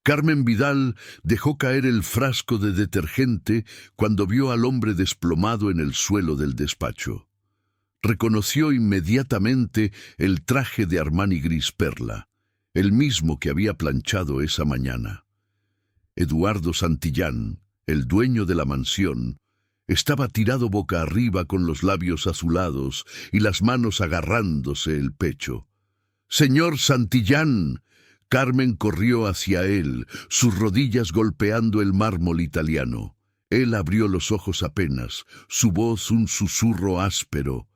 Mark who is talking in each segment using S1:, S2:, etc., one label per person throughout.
S1: Carmen Vidal dejó caer el frasco de detergente cuando vio al hombre desplomado en el suelo del despacho. Reconoció inmediatamente el traje de Armani gris perla, el mismo que había planchado esa mañana. Eduardo Santillán, el dueño de la mansión, estaba tirado boca arriba con los labios azulados y las manos agarrándose el pecho. «¡Señor Santillán!». Carmen corrió hacia él, sus rodillas golpeando el mármol italiano. Él abrió los ojos apenas, su voz un susurro áspero.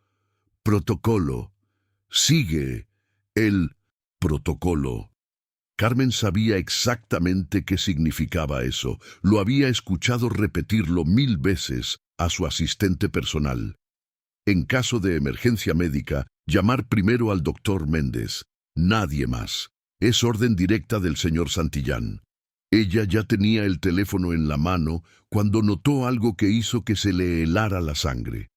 S1: «Protocolo. Sigue el protocolo». Carmen sabía exactamente qué significaba eso. Lo había escuchado repetirlo 1000 veces a su asistente personal. En caso de emergencia médica, llamar primero al doctor Méndez. Nadie más. Es orden directa del señor Santillán. Ella ya tenía el teléfono en la mano cuando notó algo que hizo que se le helara la sangre.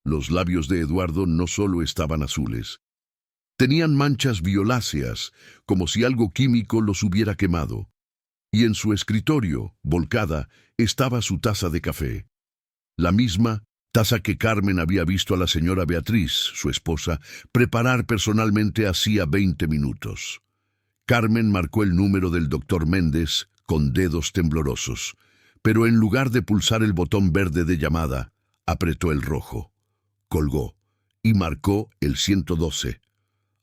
S1: Los labios de Eduardo no solo estaban azules. Tenían manchas violáceas, como si algo químico los hubiera quemado. Y en su escritorio, volcada, estaba su taza de café. La misma taza que Carmen había visto a la señora Beatriz, su esposa, preparar personalmente hacía 20 minutos. Carmen marcó el número del doctor Méndez con dedos temblorosos, pero en lugar de pulsar el botón verde de llamada, apretó el rojo. Colgó y marcó el 112.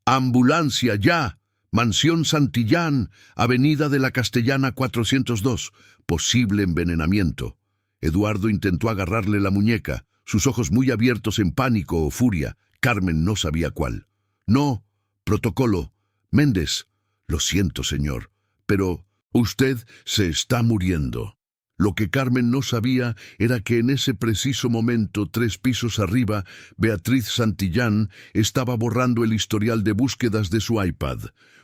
S1: «¡Ambulancia, ya! Mansión Santillán, Avenida de la Castellana 402. Posible envenenamiento». Eduardo intentó agarrarle la muñeca, sus ojos muy abiertos en pánico o furia. Carmen no sabía cuál. «No, protocolo. Méndez». «Lo siento, señor, pero usted se está muriendo». Lo que Carmen no sabía era que en ese preciso momento, 3 pisos arriba, Beatriz Santillán estaba borrando el historial de búsquedas de su iPad.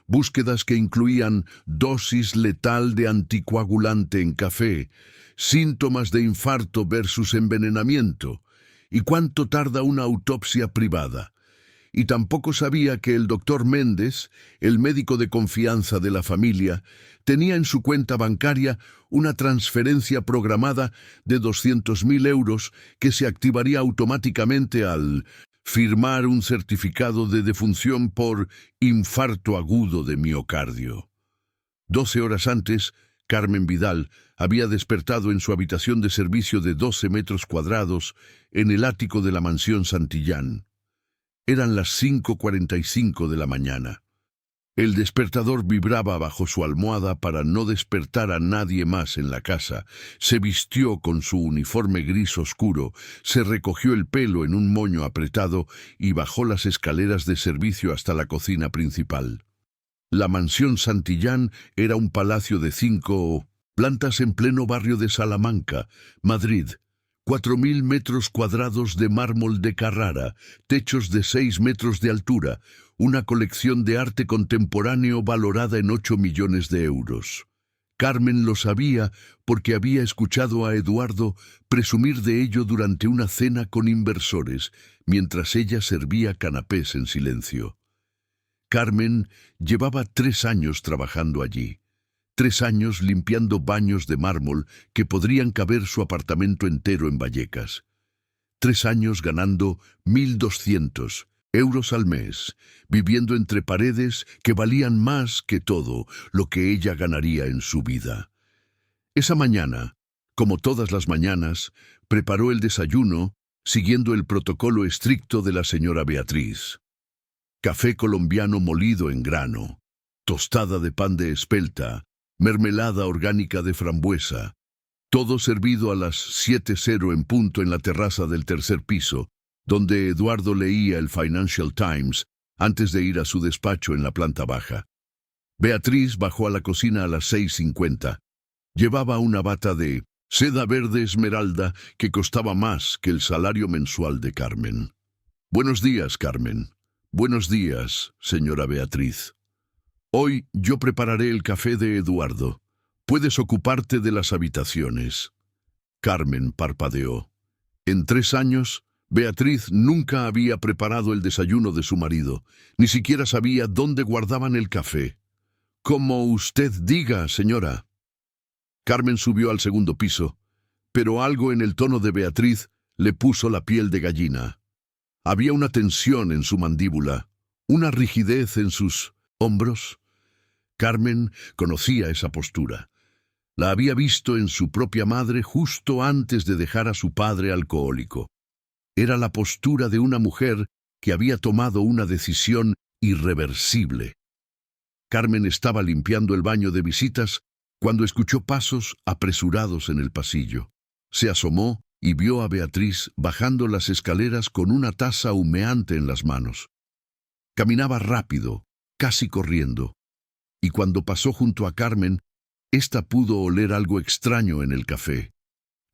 S1: Búsquedas que incluían dosis letal de anticoagulante en café, síntomas de infarto versus envenenamiento, y cuánto tarda una autopsia privada. Y tampoco sabía que el doctor Méndez, el médico de confianza de la familia, tenía en su cuenta bancaria una transferencia programada de 200.000 euros que se activaría automáticamente al firmar un certificado de defunción por infarto agudo de miocardio. 12 horas antes, Carmen Vidal había despertado en su habitación de servicio de 12 metros cuadrados en el ático de la mansión Santillán. Eran las 5:45 de la mañana. El despertador vibraba bajo su almohada para no despertar a nadie más en la casa. Se vistió con su uniforme gris oscuro, se recogió el pelo en un moño apretado y bajó las escaleras de servicio hasta la cocina principal. La mansión Santillán era un palacio de 5 plantas en pleno barrio de Salamanca, Madrid. 4.000 metros cuadrados de mármol de Carrara, techos de 6 metros de altura, una colección de arte contemporáneo valorada en 8 millones de euros. Carmen lo sabía porque había escuchado a Eduardo presumir de ello durante una cena con inversores, mientras ella servía canapés en silencio. Carmen llevaba 3 años trabajando allí. 3 años limpiando baños de mármol que podrían caber su apartamento entero en Vallecas. 3 años ganando 1.200 euros al mes, viviendo entre paredes que valían más que todo lo que ella ganaría en su vida. Esa mañana, como todas las mañanas, preparó el desayuno siguiendo el protocolo estricto de la señora Beatriz. Café colombiano molido en grano, tostada de pan de espelta, mermelada orgánica de frambuesa, todo servido a las 7:00 en punto en la terraza del 3er piso, donde Eduardo leía el Financial Times antes de ir a su despacho en la planta baja. Beatriz bajó a la cocina a las 6:50. Llevaba una bata de seda verde esmeralda que costaba más que el salario mensual de Carmen. «Buenos días, Carmen». «Buenos días, señora Beatriz. Hoy yo prepararé el café de Eduardo. Puedes ocuparte de las habitaciones». Carmen parpadeó. En 3 años, Beatriz nunca había preparado el desayuno de su marido, ni siquiera sabía dónde guardaban el café. Como usted diga, señora. Carmen subió al segundo piso, pero algo en el tono de Beatriz le puso la piel de gallina. Había una tensión en su mandíbula, una rigidez en sus hombros. Carmen conocía esa postura. La había visto en su propia madre justo antes de dejar a su padre alcohólico. Era la postura de una mujer que había tomado una decisión irreversible. Carmen estaba limpiando el baño de visitas cuando escuchó pasos apresurados en el pasillo. Se asomó y vio a Beatriz bajando las escaleras con una taza humeante en las manos. Caminaba rápido, casi corriendo, y cuando pasó junto a Carmen, ésta pudo oler algo extraño en el café.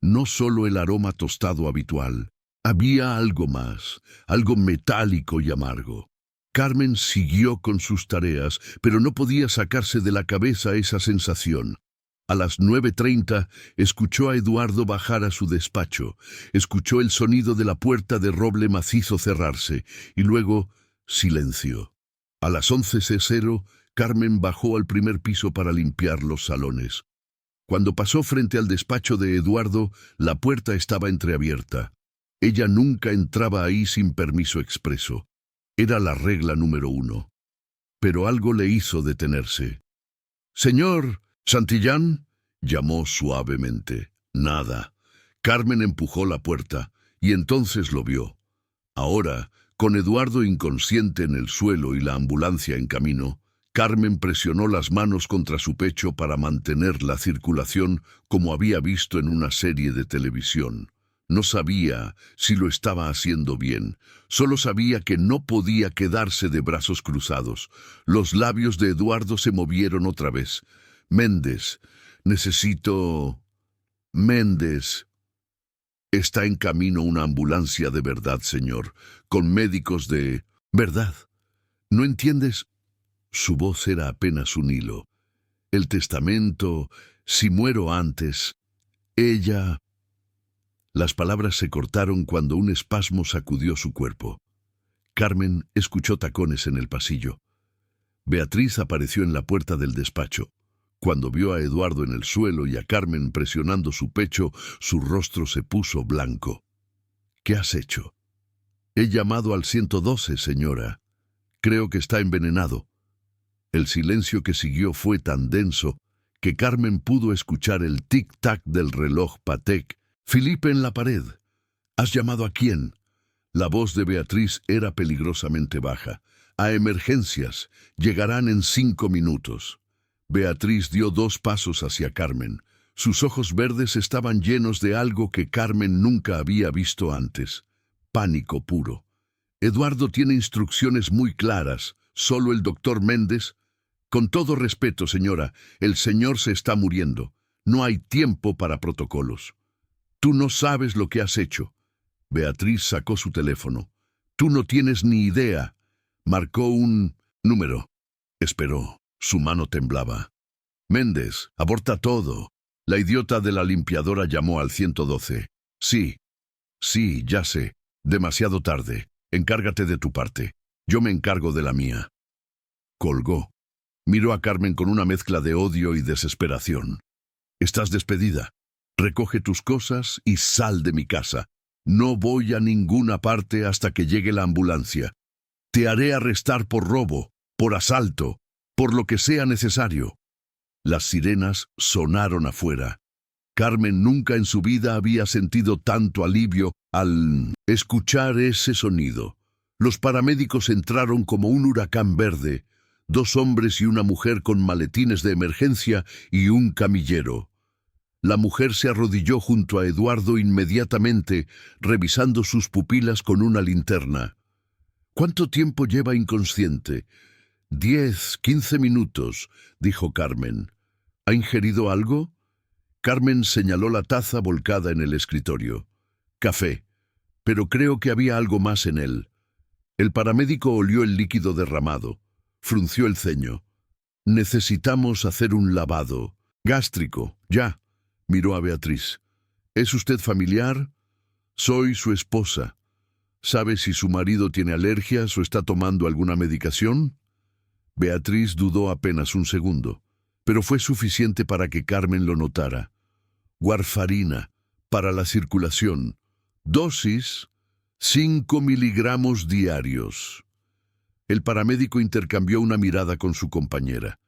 S1: No solo el aroma tostado habitual, había algo más, algo metálico y amargo. Carmen siguió con sus tareas, pero no podía sacarse de la cabeza esa sensación. A las 9:30 escuchó a Eduardo bajar a su despacho, escuchó el sonido de la puerta de roble macizo cerrarse, y luego silencio. A las 11:00, Carmen bajó al primer piso para limpiar los salones. Cuando pasó frente al despacho de Eduardo, la puerta estaba entreabierta. Ella nunca entraba ahí sin permiso expreso. Era la regla número 1. Pero algo le hizo detenerse. «Señor Santillán», llamó suavemente. Nada. Carmen empujó la puerta, y entonces lo vio. Ahora, con Eduardo inconsciente en el suelo y la ambulancia en camino, Carmen presionó las manos contra su pecho para mantener la circulación como había visto en una serie de televisión. No sabía si lo estaba haciendo bien, solo sabía que no podía quedarse de brazos cruzados. Los labios de Eduardo se movieron otra vez. «Méndez, necesito... Méndez. Está en camino una ambulancia de verdad, señor, con médicos de... ¿Verdad? ¿No entiendes?» Su voz era apenas un hilo. «El testamento, si muero antes, ella...» Las palabras se cortaron cuando un espasmo sacudió su cuerpo. Carmen escuchó tacones en el pasillo. Beatriz apareció en la puerta del despacho. Cuando vio a Eduardo en el suelo y a Carmen presionando su pecho, su rostro se puso blanco. «¿Qué has hecho?» «He llamado al 112, señora. Creo que está envenenado». El silencio que siguió fue tan denso que Carmen pudo escuchar el tic-tac del reloj Patek Philippe en la pared. «¿Has llamado a quién?» La voz de Beatriz era peligrosamente baja. «A emergencias. Llegarán en 5 minutos». Beatriz dio 2 pasos hacia Carmen. Sus ojos verdes estaban llenos de algo que Carmen nunca había visto antes. Pánico puro. «Eduardo tiene instrucciones muy claras. Solo el doctor Méndez...» «Con todo respeto, señora, el señor se está muriendo. No hay tiempo para protocolos». «Tú no sabes lo que has hecho». Beatriz sacó su teléfono. «Tú no tienes ni idea». Marcó un número. Esperó. Su mano temblaba. «Méndez, aborta todo». La idiota de la limpiadora llamó al 112. «Sí, ya sé. Demasiado tarde. Encárgate de tu parte. Yo me encargo de la mía». Colgó. Miró a Carmen con una mezcla de odio y desesperación. «Estás despedida. Recoge tus cosas y sal de mi casa. No voy a ninguna parte hasta que llegue la ambulancia. Te haré arrestar por robo, por asalto, por lo que sea necesario». Las sirenas sonaron afuera. Carmen nunca en su vida había sentido tanto alivio al escuchar ese sonido. Los paramédicos entraron como un huracán verde, 2 hombres y una mujer con maletines de emergencia y un camillero. La mujer se arrodilló junto a Eduardo inmediatamente, revisando sus pupilas con una linterna. «¿Cuánto tiempo lleva inconsciente?» 10, 15 minutos, dijo Carmen. «¿Ha ingerido algo?» Carmen señaló la taza volcada en el escritorio. «Café, pero creo que había algo más en él». El paramédico olió el líquido derramado. Frunció el ceño. «Necesitamos hacer un lavado. Gástrico, ya». Miró a Beatriz. «¿Es usted familiar?» «Soy su esposa. ¿Sabe si su marido tiene alergias o está tomando alguna medicación?» Beatriz dudó apenas un segundo, pero fue suficiente para que Carmen lo notara. Warfarina, para la circulación. Dosis, 5 miligramos diarios. El paramédico intercambió una mirada con su compañera.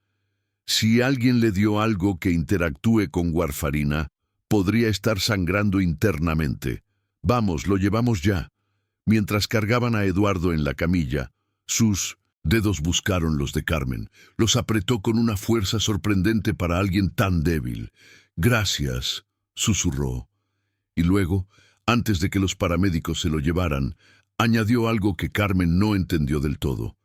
S1: Si alguien le dio algo que interactúe con warfarina, podría estar sangrando internamente. Vamos, lo llevamos ya. Mientras cargaban a Eduardo en la camilla, sus dedos buscaron los de Carmen. Los apretó con una fuerza sorprendente para alguien tan débil. «Gracias», susurró. Y luego, antes de que los paramédicos se lo llevaran, añadió algo que Carmen no entendió del todo.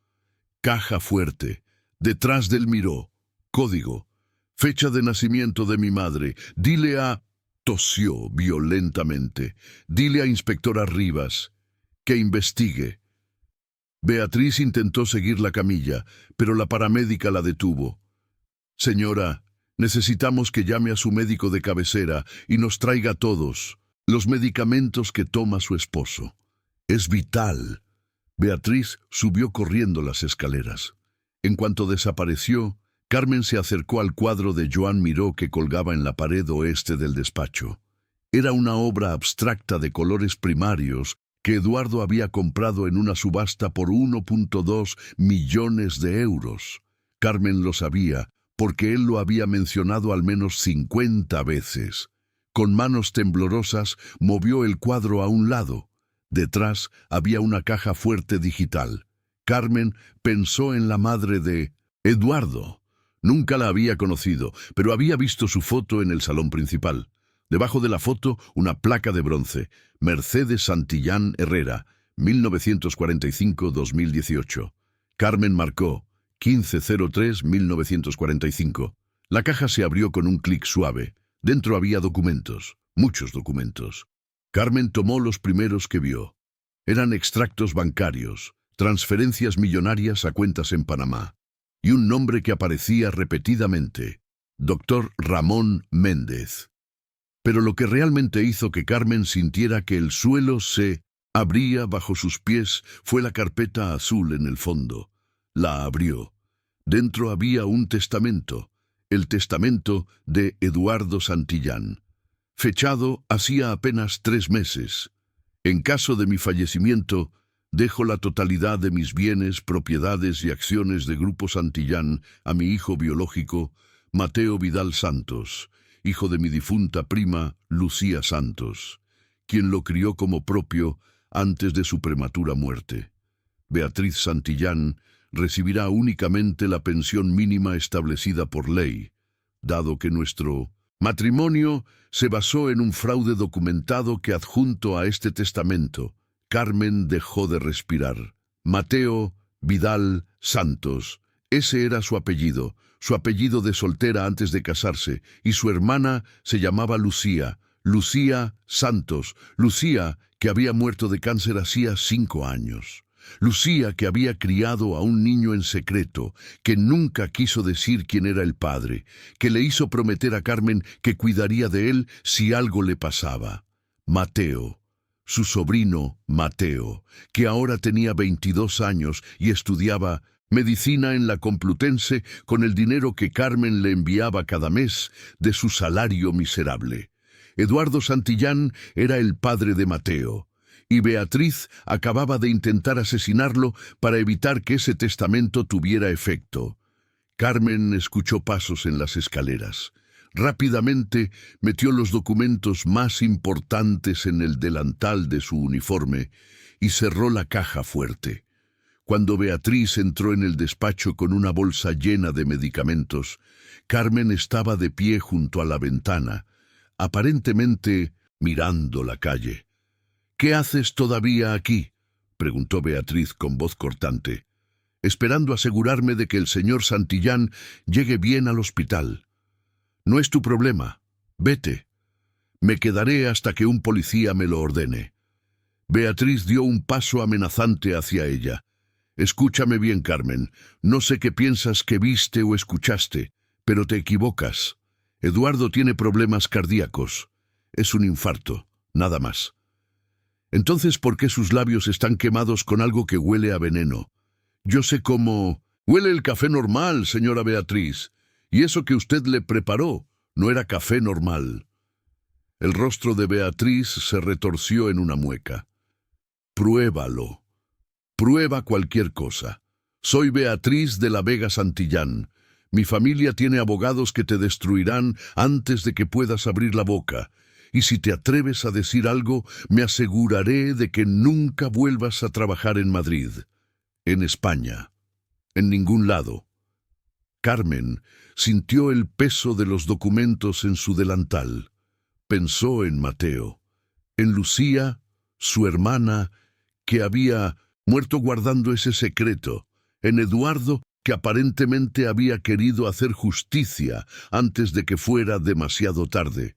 S1: «Caja fuerte. Detrás del miró. Código. Fecha de nacimiento de mi madre. Dile a...» Tosió violentamente. «Dile a inspectora Rivas que investigue». Beatriz intentó seguir la camilla, pero la paramédica la detuvo. «Señora, necesitamos que llame a su médico de cabecera y nos traiga todos los medicamentos que toma su esposo. Es vital». Beatriz subió corriendo las escaleras. En cuanto desapareció, Carmen se acercó al cuadro de Joan Miró que colgaba en la pared oeste del despacho. Era una obra abstracta de colores primarios que Eduardo había comprado en una subasta por 1.2 millones de euros. Carmen lo sabía, porque él lo había mencionado al menos 50 veces. Con manos temblorosas movió el cuadro a un lado. Detrás había una caja fuerte digital. Carmen pensó en la madre de Eduardo. Nunca la había conocido, pero había visto su foto en el salón principal. Debajo de la foto, una placa de bronce. Mercedes Santillán Herrera, 1945-2018. Carmen marcó 1503-1945. La caja se abrió con un clic suave. Dentro había documentos, muchos documentos. Carmen tomó los primeros que vio. Eran extractos bancarios, transferencias millonarias a cuentas en Panamá. Y un nombre que aparecía repetidamente: Dr. Ramón Méndez. Pero lo que realmente hizo que Carmen sintiera que el suelo se abría bajo sus pies fue la carpeta azul en el fondo. La abrió. Dentro había un testamento, el testamento de Eduardo Santillán, fechado hacía apenas 3 meses. En caso de mi fallecimiento, dejo la totalidad de mis bienes, propiedades y acciones de Grupo Santillán a mi hijo biológico, Mateo Vidal Santos, hijo de mi difunta prima, Lucía Santos, quien lo crió como propio antes de su prematura muerte. Beatriz Santillán recibirá únicamente la pensión mínima establecida por ley, dado que nuestro matrimonio se basó en un fraude documentado que adjunto a este testamento. Carmen dejó de respirar. Mateo Vidal Santos. Ese era su apellido de soltera antes de casarse, y su hermana se llamaba Lucía Santos. Lucía, que había muerto de cáncer hacía 5 años. Lucía, que había criado a un niño en secreto, que nunca quiso decir quién era el padre, que le hizo prometer a Carmen que cuidaría de él si algo le pasaba. Mateo, su sobrino Mateo, que ahora tenía 22 años y estudiaba medicina en la Complutense con el dinero que Carmen le enviaba cada mes de su salario miserable. Eduardo Santillán era el padre de Mateo, y Beatriz acababa de intentar asesinarlo para evitar que ese testamento tuviera efecto. Carmen escuchó pasos en las escaleras. Rápidamente metió los documentos más importantes en el delantal de su uniforme y cerró la caja fuerte. Cuando Beatriz entró en el despacho con una bolsa llena de medicamentos, Carmen estaba de pie junto a la ventana, aparentemente mirando la calle. «¿Qué haces todavía aquí?», preguntó Beatriz con voz cortante. «Esperando asegurarme de que el señor Santillán llegue bien al hospital. No es tu problema. Vete. Me quedaré hasta que un policía me lo ordene». Beatriz dio un paso amenazante hacia ella. «Escúchame bien, Carmen. No sé qué piensas que viste o escuchaste, pero te equivocas. Eduardo tiene problemas cardíacos. Es un infarto, nada más». «Entonces, ¿por qué sus labios están quemados con algo que huele a veneno?». «Yo sé cómo...». Huele el café normal, señora Beatriz. Y eso que usted le preparó no era café normal. El rostro de Beatriz se retorció en una mueca. Pruébalo. Prueba cualquier cosa. Soy Beatriz de la Vega Santillán. Mi familia tiene abogados que te destruirán antes de que puedas abrir la boca. Y si te atreves a decir algo, me aseguraré de que nunca vuelvas a trabajar en Madrid, en España, en ningún lado. Carmen sintió el peso de los documentos en su delantal. Pensó en Mateo, en Lucía, su hermana, que había muerto guardando ese secreto, en Eduardo, que aparentemente había querido hacer justicia antes de que fuera demasiado tarde.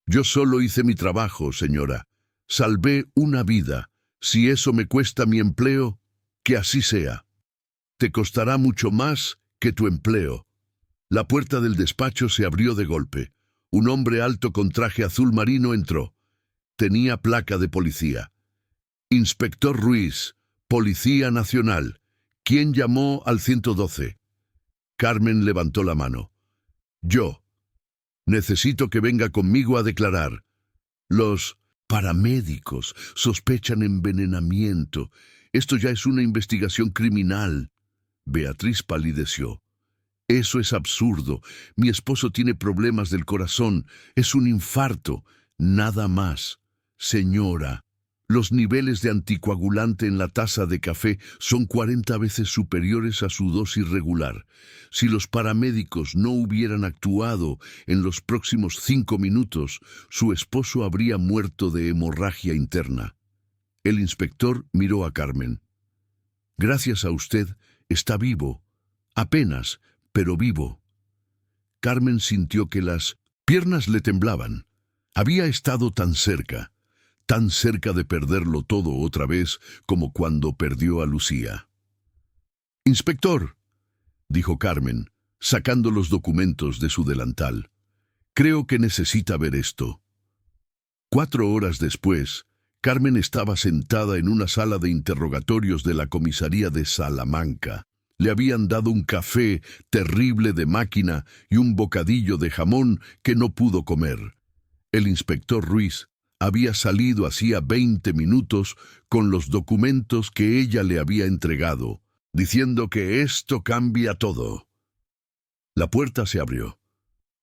S1: Yo solo hice mi trabajo, señora. Salvé una vida. Si eso me cuesta mi empleo, que así sea. Te costará mucho más que tu empleo. La puerta del despacho se abrió de golpe. Un hombre alto con traje azul marino entró. Tenía placa de policía. Inspector Ruiz, Policía Nacional. ¿Quién llamó al 112? Carmen levantó la mano. Yo. Necesito que venga conmigo a declarar. Los paramédicos sospechan envenenamiento. Esto ya es una investigación criminal. Beatriz palideció. Eso es absurdo. Mi esposo tiene problemas del corazón. Es un infarto. Nada más. Señora, los niveles de anticoagulante en la taza de café son 40 veces superiores a su dosis regular. Si los paramédicos no hubieran actuado en los próximos 5 minutos, su esposo habría muerto de hemorragia interna. El inspector miró a Carmen. Gracias a usted, está vivo. Apenas, pero vivo. Carmen sintió que las piernas le temblaban. Había estado tan cerca de perderlo todo otra vez como cuando perdió a Lucía. «Inspector», dijo Carmen, sacando los documentos de su delantal. «Creo que necesita ver esto». 4 horas después, Carmen estaba sentada en una sala de interrogatorios de la comisaría de Salamanca. Le habían dado un café terrible de máquina y un bocadillo de jamón que no pudo comer. El inspector Ruiz había salido hacía 20 minutos con los documentos que ella le había entregado, diciendo que esto cambia todo. La puerta se abrió,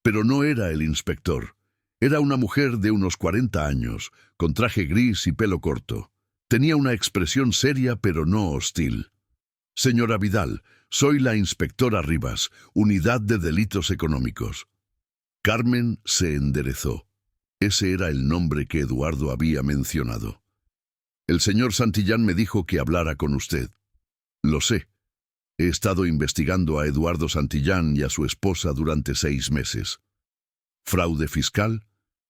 S1: pero no era el inspector. Era una mujer de unos 40 años, con traje gris y pelo corto. Tenía una expresión seria pero no hostil. «Señora Vidal, soy la inspectora Rivas, Unidad de Delitos Económicos». Carmen se enderezó. Ese era el nombre que Eduardo había mencionado. «El señor Santillán me dijo que hablara con usted». «Lo sé. He estado investigando a Eduardo Santillán y a su esposa durante 6 meses. Fraude fiscal,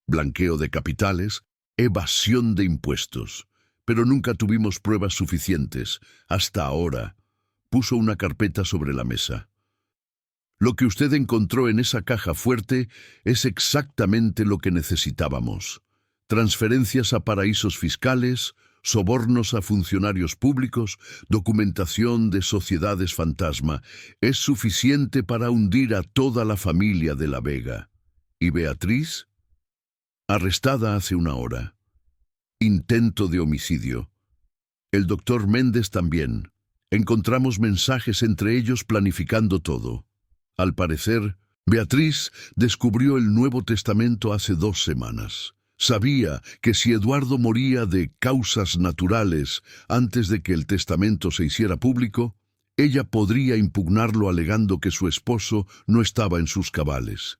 S1: blanqueo de capitales, evasión de impuestos. Pero nunca tuvimos pruebas suficientes. Hasta ahora». Puso una carpeta sobre la mesa. «Lo que usted encontró en esa caja fuerte es exactamente lo que necesitábamos. Transferencias a paraísos fiscales, sobornos a funcionarios públicos, documentación de sociedades fantasma. Es suficiente para hundir a toda la familia de la Vega». ¿Y Beatriz? Arrestada hace 1 hora. Intento de homicidio. El doctor Méndez también. Encontramos mensajes entre ellos planificando todo. Al parecer, Beatriz descubrió el Nuevo Testamento hace 2 semanas. Sabía que si Eduardo moría de causas naturales antes de que el testamento se hiciera público, ella podría impugnarlo alegando que su esposo no estaba en sus cabales.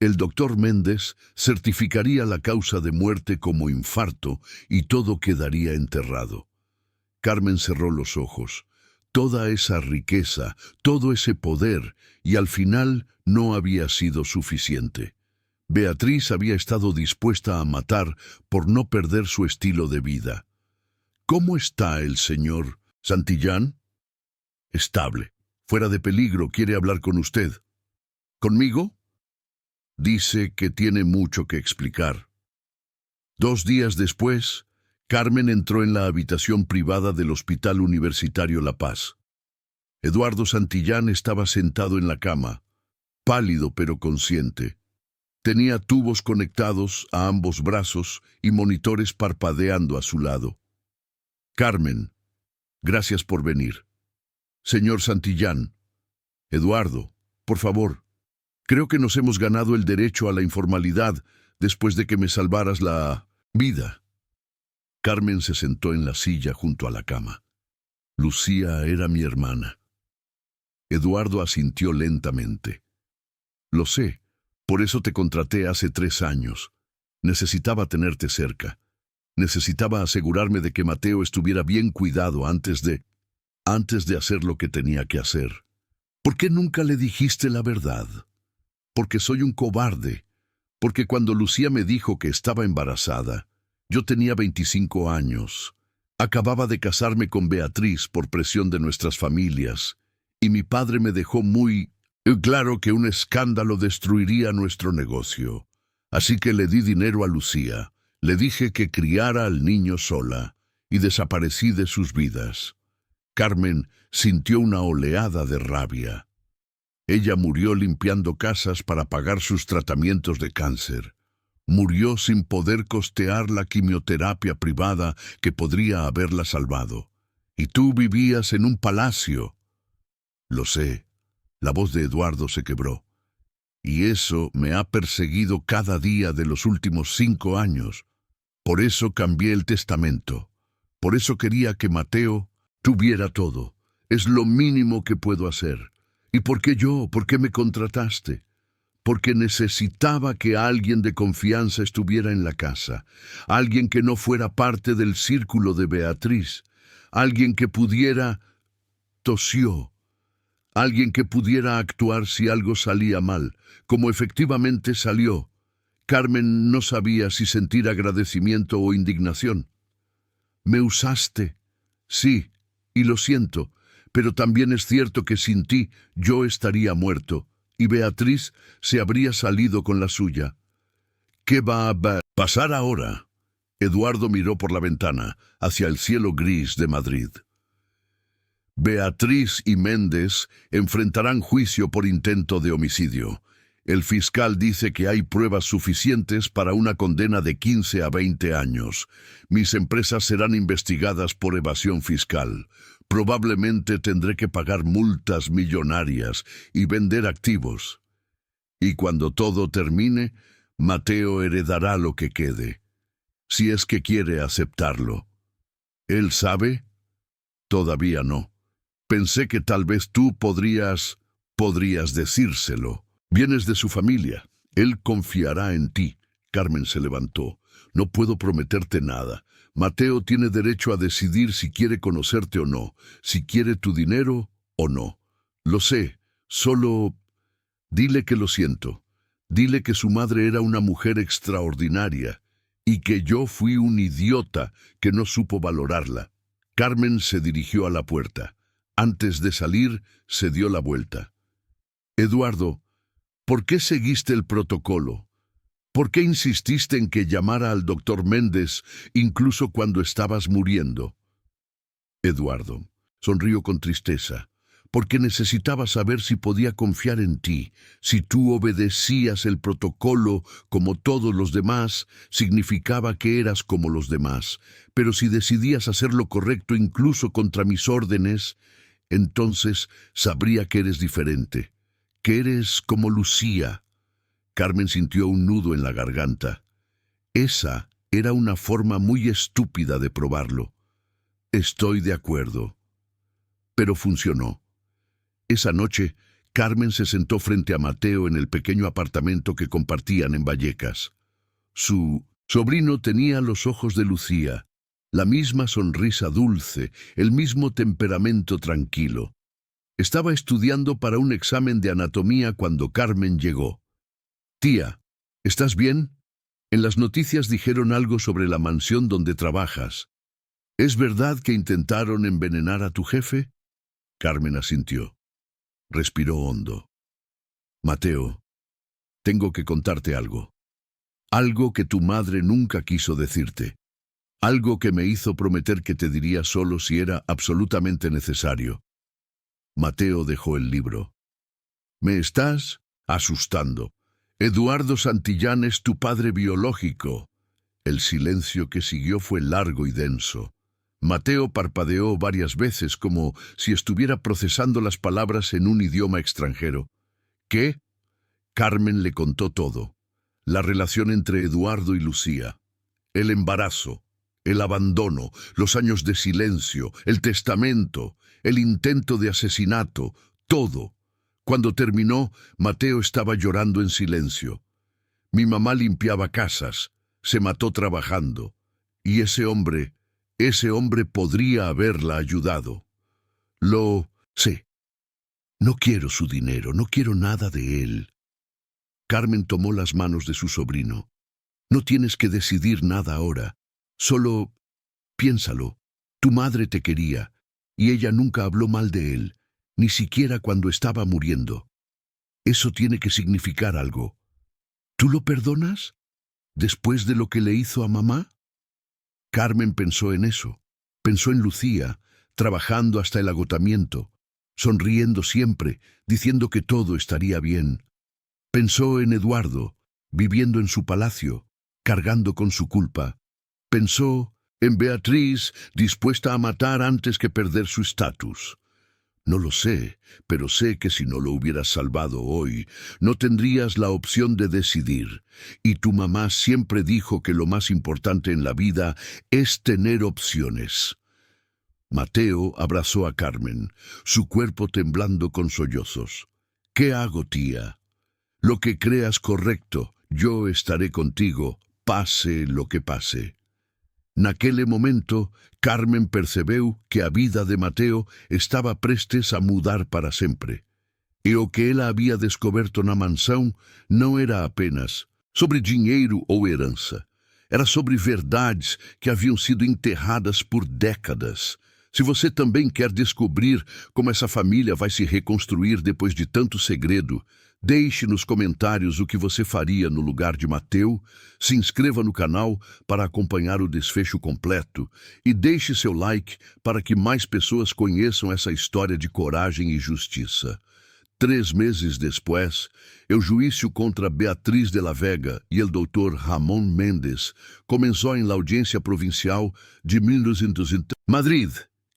S1: El doctor Méndez certificaría la causa de muerte como infarto y todo quedaría enterrado. Carmen cerró los ojos. Toda esa riqueza, todo ese poder, y al final no había sido suficiente. Beatriz había estado dispuesta a matar por no perder su estilo de vida. ¿Cómo está el señor Santillán? Estable. Fuera de peligro, quiere hablar con usted. ¿Conmigo? Dice que tiene mucho que explicar. 2 días después, Carmen entró en la habitación privada del Hospital Universitario La Paz. Eduardo Santillán estaba sentado en la cama, pálido pero consciente. Tenía tubos conectados a ambos brazos y monitores parpadeando a su lado. Carmen, gracias por venir. Señor Santillán. Eduardo, por favor. Creo que nos hemos ganado el derecho a la informalidad después de que me salvaras la vida. Carmen se sentó en la silla junto a la cama. Lucía era mi hermana. Eduardo asintió lentamente. Lo sé, por eso te contraté hace 3 años. Necesitaba tenerte cerca. Necesitaba asegurarme de que Mateo estuviera bien cuidado antes de hacer lo que tenía que hacer. ¿Por qué nunca le dijiste la verdad? Porque soy un cobarde. Porque cuando Lucía me dijo que estaba embarazada, yo tenía 25 años. Acababa de casarme con Beatriz por presión de nuestras familias, y mi padre me dejó muy claro que un escándalo destruiría nuestro negocio. Así que le di dinero a Lucía. Le dije que criara al niño sola, y desaparecí de sus vidas. Carmen sintió una oleada de rabia. Ella murió limpiando casas para pagar sus tratamientos de cáncer. Murió sin poder costear la quimioterapia privada que podría haberla salvado. Y tú vivías en un palacio. Lo sé. La voz de Eduardo se quebró. Y eso me ha perseguido cada día de los últimos 5 años. Por eso cambié el testamento. Por eso quería que Mateo tuviera todo. Es lo mínimo que puedo hacer. ¿Y por qué yo? ¿Por qué me contrataste? Porque necesitaba que alguien de confianza estuviera en la casa. Alguien que no fuera parte del círculo de Beatriz. Alguien que pudiera... Tosió. Alguien que pudiera actuar si algo salía mal, como efectivamente salió. Carmen no sabía si sentir agradecimiento o indignación. Me usaste. Sí, y lo siento, pero también es cierto que sin ti yo estaría muerto, y Beatriz se habría salido con la suya. ¿Qué va a pasar ahora? Eduardo miró por la ventana, hacia el cielo gris de Madrid. Beatriz y Méndez enfrentarán juicio por intento de homicidio. El fiscal dice que hay pruebas suficientes para una condena de 15 a 20 años. Mis empresas serán investigadas por evasión fiscal. Probablemente tendré que pagar multas millonarias y vender activos. Y cuando todo termine, Mateo heredará lo que quede, si es que quiere aceptarlo. ¿Él sabe? Todavía no. Pensé que tal vez tú podrías decírselo. Vienes de su familia. Él confiará en ti. Carmen se levantó. No puedo prometerte nada. Mateo tiene derecho a decidir si quiere conocerte o no, si quiere tu dinero o no. Lo sé, solo dile que lo siento. Dile que su madre era una mujer extraordinaria y que yo fui un idiota que no supo valorarla. Carmen se dirigió a la puerta. Antes de salir, se dio la vuelta. Eduardo, ¿por qué seguiste el protocolo? ¿Por qué insististe en que llamara al doctor Méndez incluso cuando estabas muriendo? Eduardo sonrió con tristeza, porque necesitaba saber si podía confiar en ti. Si tú obedecías el protocolo como todos los demás, significaba que eras como los demás. Pero si decidías hacer lo correcto incluso contra mis órdenes, entonces sabría que eres diferente, que eres como Lucía. Carmen sintió un nudo en la garganta. Esa era una forma muy estúpida de probarlo. Estoy de acuerdo. Pero funcionó. Esa noche, Carmen se sentó frente a Mateo en el pequeño apartamento que compartían en Vallecas. Su sobrino tenía los ojos de Lucía, la misma sonrisa dulce, el mismo temperamento tranquilo. Estaba estudiando para un examen de anatomía cuando Carmen llegó. «Tía, ¿estás bien? En las noticias dijeron algo sobre la mansión donde trabajas. ¿Es verdad que intentaron envenenar a tu jefe?» Carmen asintió. Respiró hondo. «Mateo, tengo que contarte algo. Algo que tu madre nunca quiso decirte. Algo que me hizo prometer que te diría solo si era absolutamente necesario. Mateo dejó el libro. «Me estás asustando. Eduardo Santillán es tu padre biológico». El silencio que siguió fue largo y denso. Mateo parpadeó varias veces como si estuviera procesando las palabras en un idioma extranjero. ¿Qué? Carmen le contó todo. La relación entre Eduardo y Lucía. El embarazo, el abandono, los años de silencio, el testamento, el intento de asesinato, todo. Cuando terminó, Mateo estaba llorando en silencio. Mi mamá limpiaba casas, se mató trabajando, y ese hombre podría haberla ayudado. Lo sé. No quiero su dinero, no quiero nada de él. Carmen tomó las manos de su sobrino. No tienes que decidir nada ahora. Solo piénsalo. Tu madre te quería, y ella nunca habló mal de él, ni siquiera cuando estaba muriendo. Eso tiene que significar algo. ¿Tú lo perdonas? ¿Después de lo que le hizo a mamá? Carmen pensó en eso. Pensó en Lucía, trabajando hasta el agotamiento, sonriendo siempre, diciendo que todo estaría bien. Pensó en Eduardo, viviendo en su palacio, cargando con su culpa. Pensó en Beatriz, dispuesta a matar antes que perder su estatus. No lo sé, pero sé que si no lo hubieras salvado hoy, no tendrías la opción de decidir. Y tu mamá siempre dijo que lo más importante en la vida es tener opciones. Mateo abrazó a Carmen, su cuerpo temblando con sollozos. ¿Qué hago, tía? Lo que creas correcto, yo estaré contigo, pase lo que pase. Naquele momento, Carmen percebeu que a vida de Mateo estava prestes a mudar para sempre. E o que ela havia descoberto na mansão não era apenas sobre dinheiro ou herança. Era sobre verdades que haviam sido enterradas por décadas. Se você também quer descobrir como essa família vai se reconstruir depois de tanto segredo, deixe nos comentários o que você faria no lugar de Mateo, se inscreva no canal para acompanhar o desfecho completo e deixe seu like para que mais pessoas conheçam essa história de coragem e justiça. 3 meses depois, o juízo contra Beatriz de la Vega e o Dr. Ramón Méndez começou em la audiencia provincial de 1900. Madrid.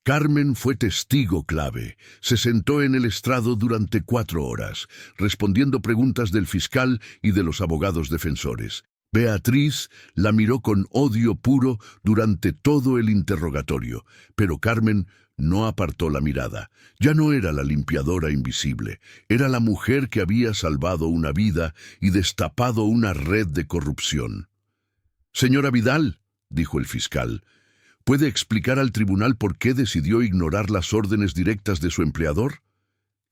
S1: Carmen fue testigo clave. Se sentó en el estrado durante 4 horas, respondiendo preguntas del fiscal y de los abogados defensores. Beatriz la miró con odio puro durante todo el interrogatorio, pero Carmen no apartó la mirada. Ya no era la limpiadora invisible, era la mujer que había salvado una vida y destapado una red de corrupción. «Señora Vidal», dijo el fiscal, ¿puede explicar al tribunal por qué decidió ignorar las órdenes directas de su empleador?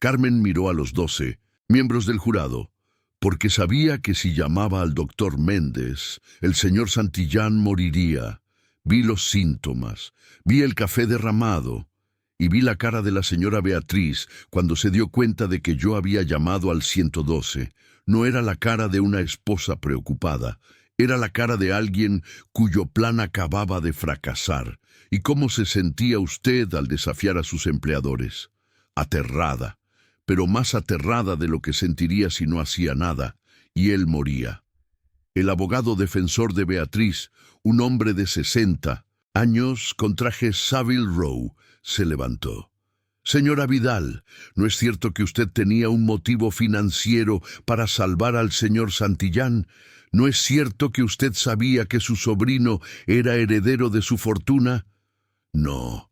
S1: Carmen miró a los 12 miembros del jurado, porque sabía que si llamaba al doctor Méndez, el señor Santillán moriría. Vi los síntomas, vi el café derramado, y vi la cara de la señora Beatriz cuando se dio cuenta de que yo había llamado al 112. No era la cara de una esposa preocupada, era la cara de alguien cuyo plan acababa de fracasar. ¿Y cómo se sentía usted al desafiar a sus empleadores? Aterrada, pero más aterrada de lo que sentiría si no hacía nada, y él moría. El abogado defensor de Beatriz, un hombre de 60 años con traje Savile Row, se levantó. «Señora Vidal, ¿no es cierto que usted tenía un motivo financiero para salvar al señor Santillán? ¿No es cierto que usted sabía que su sobrino era heredero de su fortuna?» «No,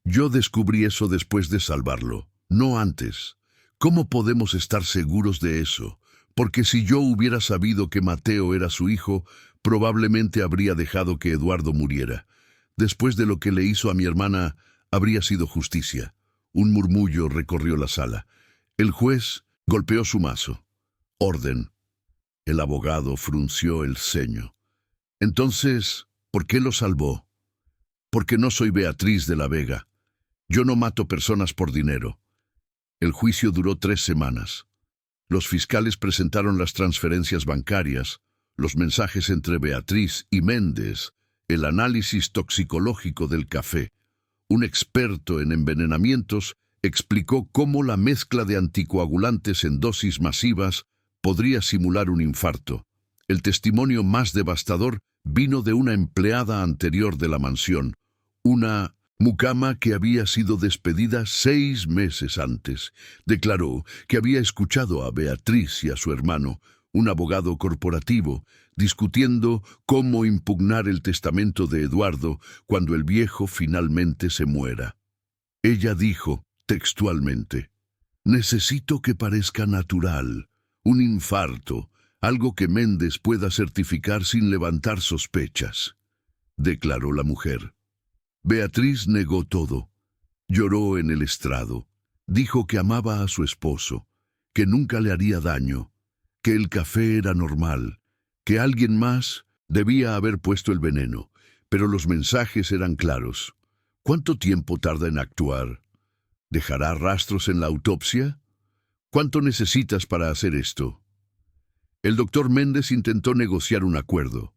S1: yo descubrí eso después de salvarlo, no antes. ¿Cómo podemos estar seguros de eso? Porque si yo hubiera sabido que Mateo era su hijo, probablemente habría dejado que Eduardo muriera. Después de lo que le hizo a mi hermana, habría sido justicia». Un murmullo recorrió la sala. El juez golpeó su mazo. «Orden». El abogado frunció el ceño. «Entonces, ¿por qué lo salvó?» «Porque no soy Beatriz de la Vega. Yo no mato personas por dinero». El juicio duró 3 semanas. Los fiscales presentaron las transferencias bancarias, los mensajes entre Beatriz y Méndez, el análisis toxicológico del café. Un experto en envenenamientos explicó cómo la mezcla de anticoagulantes en dosis masivas podría simular un infarto. El testimonio más devastador vino de una empleada anterior de la mansión, una mucama que había sido despedida 6 meses antes. Declaró que había escuchado a Beatriz y a su hermano, un abogado corporativo, discutiendo cómo impugnar el testamento de Eduardo cuando el viejo finalmente se muera. Ella dijo, textualmente, «Necesito que parezca natural, un infarto, algo que Méndez pueda certificar sin levantar sospechas», declaró la mujer. Beatriz negó todo. Lloró en el estrado. Dijo que amaba a su esposo, que nunca le haría daño, que el café era normal, que alguien más debía haber puesto el veneno, pero los mensajes eran claros. ¿Cuánto tiempo tarda en actuar? ¿Dejará rastros en la autopsia? ¿Cuánto necesitas para hacer esto? El doctor Méndez intentó negociar un acuerdo.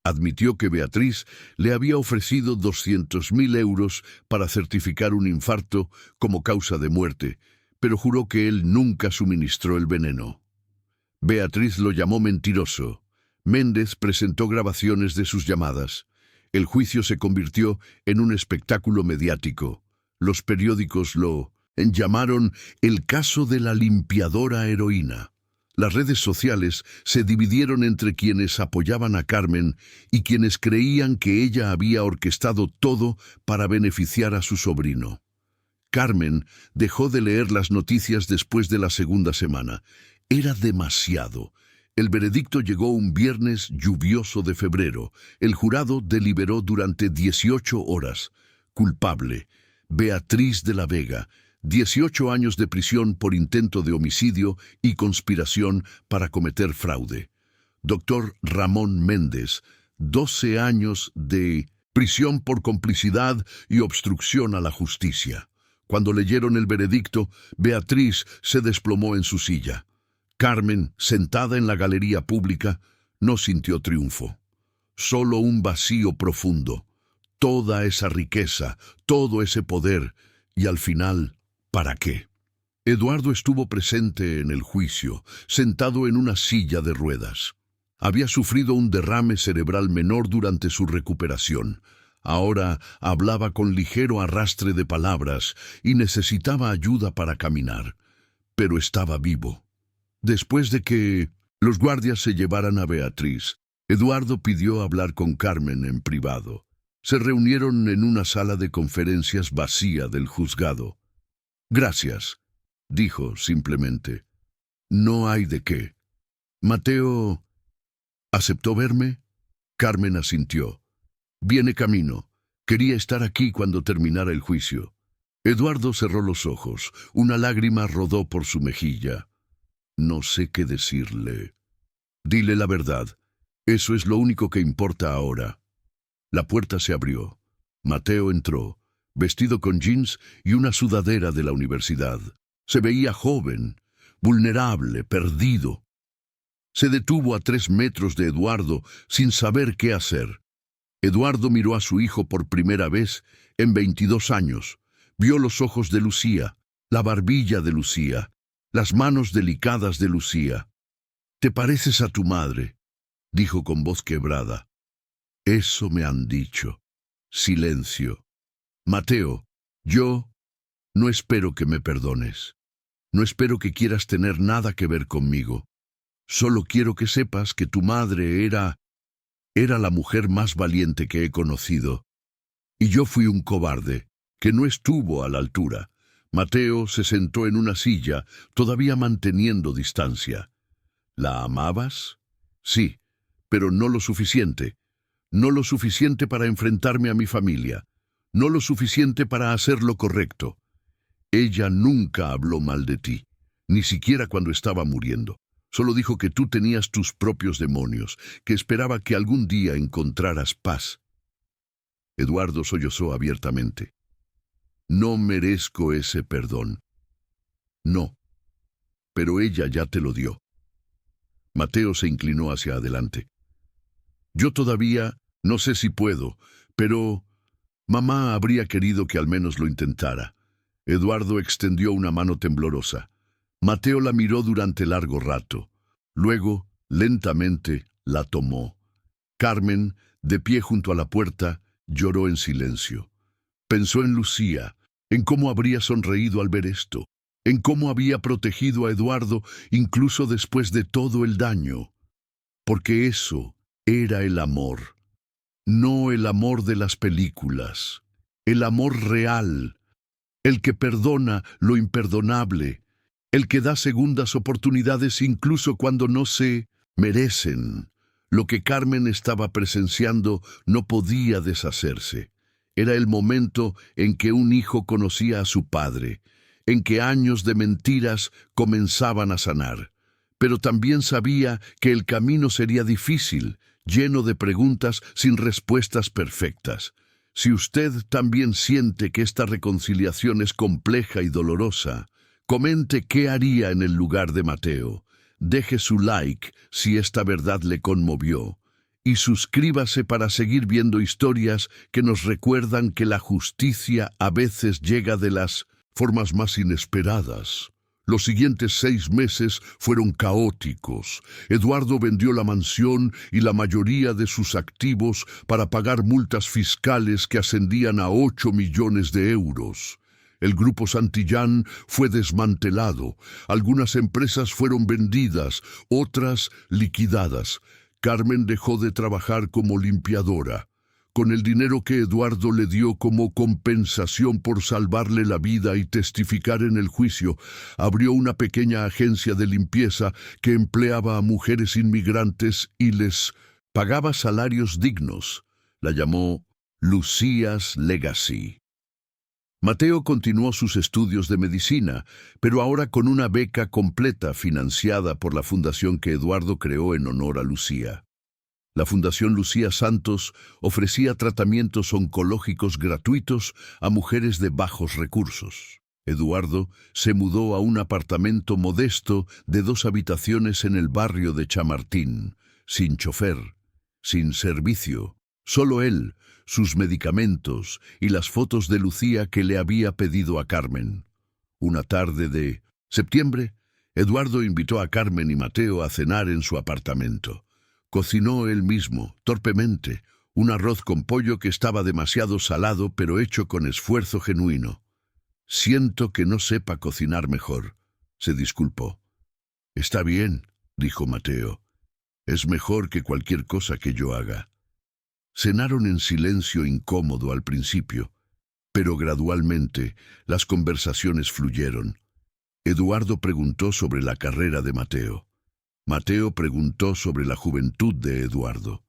S1: Admitió que Beatriz le había ofrecido 200.000 euros para certificar un infarto como causa de muerte, pero juró que él nunca suministró el veneno. Beatriz lo llamó mentiroso. Méndez presentó grabaciones de sus llamadas. El juicio se convirtió en un espectáculo mediático. Los periódicos lo llamaron el caso de la limpiadora heroína. Las redes sociales se dividieron entre quienes apoyaban a Carmen y quienes creían que ella había orquestado todo para beneficiar a su sobrino. Carmen dejó de leer las noticias después de la segunda semana. Era demasiado. El veredicto llegó un viernes lluvioso de febrero. El jurado deliberó durante 18 horas. Culpable, Beatriz de la Vega, 18 años de prisión por intento de homicidio y conspiración para cometer fraude. Doctor Ramón Méndez, 12 años de prisión por complicidad y obstrucción a la justicia. Cuando leyeron el veredicto, Beatriz se desplomó en su silla. Carmen, sentada en la galería pública, no sintió triunfo. Solo un vacío profundo. Toda esa riqueza, todo ese poder, y al final, ¿para qué? Eduardo estuvo presente en el juicio, sentado en una silla de ruedas. Había sufrido un derrame cerebral menor durante su recuperación. Ahora hablaba con ligero arrastre de palabras y necesitaba ayuda para caminar. Pero estaba vivo. Después de que los guardias se llevaran a Beatriz, Eduardo pidió hablar con Carmen en privado. Se reunieron en una sala de conferencias vacía del juzgado. «Gracias», dijo simplemente. «No hay de qué». «Mateo, ¿aceptó verme?» Carmen asintió. «Viene camino. Quería estar aquí cuando terminara el juicio». Eduardo cerró los ojos. Una lágrima rodó por su mejilla. «No sé qué decirle». «Dile la verdad. Eso es lo único que importa ahora». La puerta se abrió. Mateo entró, vestido con jeans y una sudadera de la universidad. Se veía joven, vulnerable, perdido. Se detuvo a 3 metros de Eduardo sin saber qué hacer. Eduardo miró a su hijo por primera vez en 22 años. Vio los ojos de Lucía, la barbilla de Lucía, las manos delicadas de Lucía. «Te pareces a tu madre», dijo con voz quebrada. «Eso me han dicho». Silencio. «Mateo, yo no espero que me perdones. No espero que quieras tener nada que ver conmigo. Solo quiero que sepas que tu madre era la mujer más valiente que he conocido. Y yo fui un cobarde, que no estuvo a la altura». Mateo se sentó en una silla, todavía manteniendo distancia. «¿La amabas?» «Sí, pero no lo suficiente. No lo suficiente para enfrentarme a mi familia. No lo suficiente para hacer lo correcto. Ella nunca habló mal de ti, ni siquiera cuando estaba muriendo. Solo dijo que tú tenías tus propios demonios, que esperaba que algún día encontraras paz». Eduardo sollozó abiertamente. «No merezco ese perdón». «No, pero ella ya te lo dio». Mateo se inclinó hacia adelante. «Yo todavía no sé si puedo, pero mamá habría querido que al menos lo intentara. Eduardo extendió una mano temblorosa. Mateo la miró durante largo rato. Luego, lentamente, la tomó. Carmen, de pie junto a la puerta, lloró en silencio. Pensó en Lucía, en cómo habría sonreído al ver esto, en cómo había protegido a Eduardo incluso después de todo el daño. Porque eso era el amor, no el amor de las películas, el amor real, el que perdona lo imperdonable, el que da segundas oportunidades incluso cuando no se merecen. Lo que Carmen estaba presenciando no podía deshacerse. Era el momento en que un hijo conocía a su padre, en que años de mentiras comenzaban a sanar. Pero también sabía que el camino sería difícil, lleno de preguntas sin respuestas perfectas. Si usted también siente que esta reconciliación es compleja y dolorosa, comente qué haría en el lugar de Mateo. Deje su like si esta verdad le conmovió. Y suscríbase para seguir viendo historias que nos recuerdan que la justicia a veces llega de las formas más inesperadas. Los siguientes 6 meses fueron caóticos. Eduardo vendió la mansión y la mayoría de sus activos para pagar multas fiscales que ascendían a 8 millones de euros. El grupo Santillán fue desmantelado. Algunas empresas fueron vendidas, otras liquidadas. Carmen dejó de trabajar como limpiadora. Con el dinero que Eduardo le dio como compensación por salvarle la vida y testificar en el juicio, abrió una pequeña agencia de limpieza que empleaba a mujeres inmigrantes y les pagaba salarios dignos. La llamó Lucía's Legacy. Mateo continuó sus estudios de medicina, pero ahora con una beca completa financiada por la fundación que Eduardo creó en honor a Lucía. La Fundación Lucía Santos ofrecía tratamientos oncológicos gratuitos a mujeres de bajos recursos. Eduardo se mudó a un apartamento modesto de 2 habitaciones en el barrio de Chamartín, sin chofer, sin servicio, solo él, sus medicamentos y las fotos de Lucía que le había pedido a Carmen. Una tarde de septiembre, Eduardo invitó a Carmen y Mateo a cenar en su apartamento. Cocinó él mismo, torpemente, un arroz con pollo que estaba demasiado salado pero hecho con esfuerzo genuino. «Siento que no sepa cocinar mejor», se disculpó. «Está bien», dijo Mateo. «Es mejor que cualquier cosa que yo haga». Cenaron en silencio incómodo al principio, pero gradualmente las conversaciones fluyeron. Eduardo preguntó sobre la carrera de Mateo. Mateo preguntó sobre la juventud de Eduardo.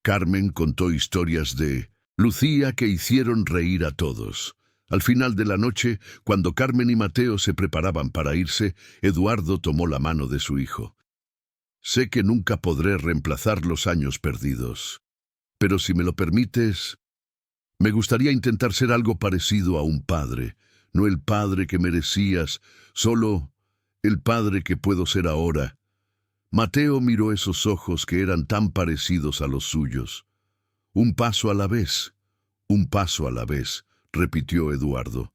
S1: Carmen contó historias de Lucía que hicieron reír a todos. Al final de la noche, cuando Carmen y Mateo se preparaban para irse, Eduardo tomó la mano de su hijo. «Sé que nunca podré reemplazar los años perdidos, pero si me lo permites, me gustaría intentar ser algo parecido a un padre, no el padre que merecías, solo el padre que puedo ser ahora». Mateo miró esos ojos que eran tan parecidos a los suyos. «Un paso a la vez, un paso a la vez», repitió Eduardo.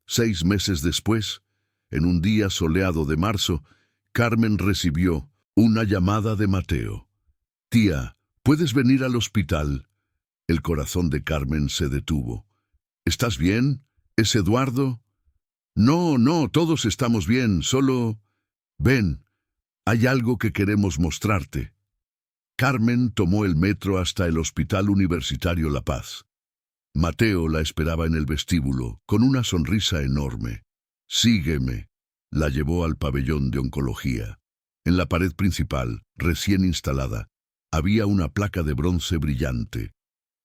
S1: 6 meses después, en un día soleado de marzo, Carmen recibió una llamada de Mateo. «Tía, ¿puedes venir al hospital?» El corazón de Carmen se detuvo. «¿Estás bien? ¿Es Eduardo?» No, todos estamos bien, solo... Ven. Hay algo que queremos mostrarte». Carmen tomó el metro hasta el Hospital Universitario La Paz. Mateo la esperaba en el vestíbulo, con una sonrisa enorme. «Sígueme». La llevó al pabellón de oncología. En la pared principal, recién instalada, había una placa de bronce brillante.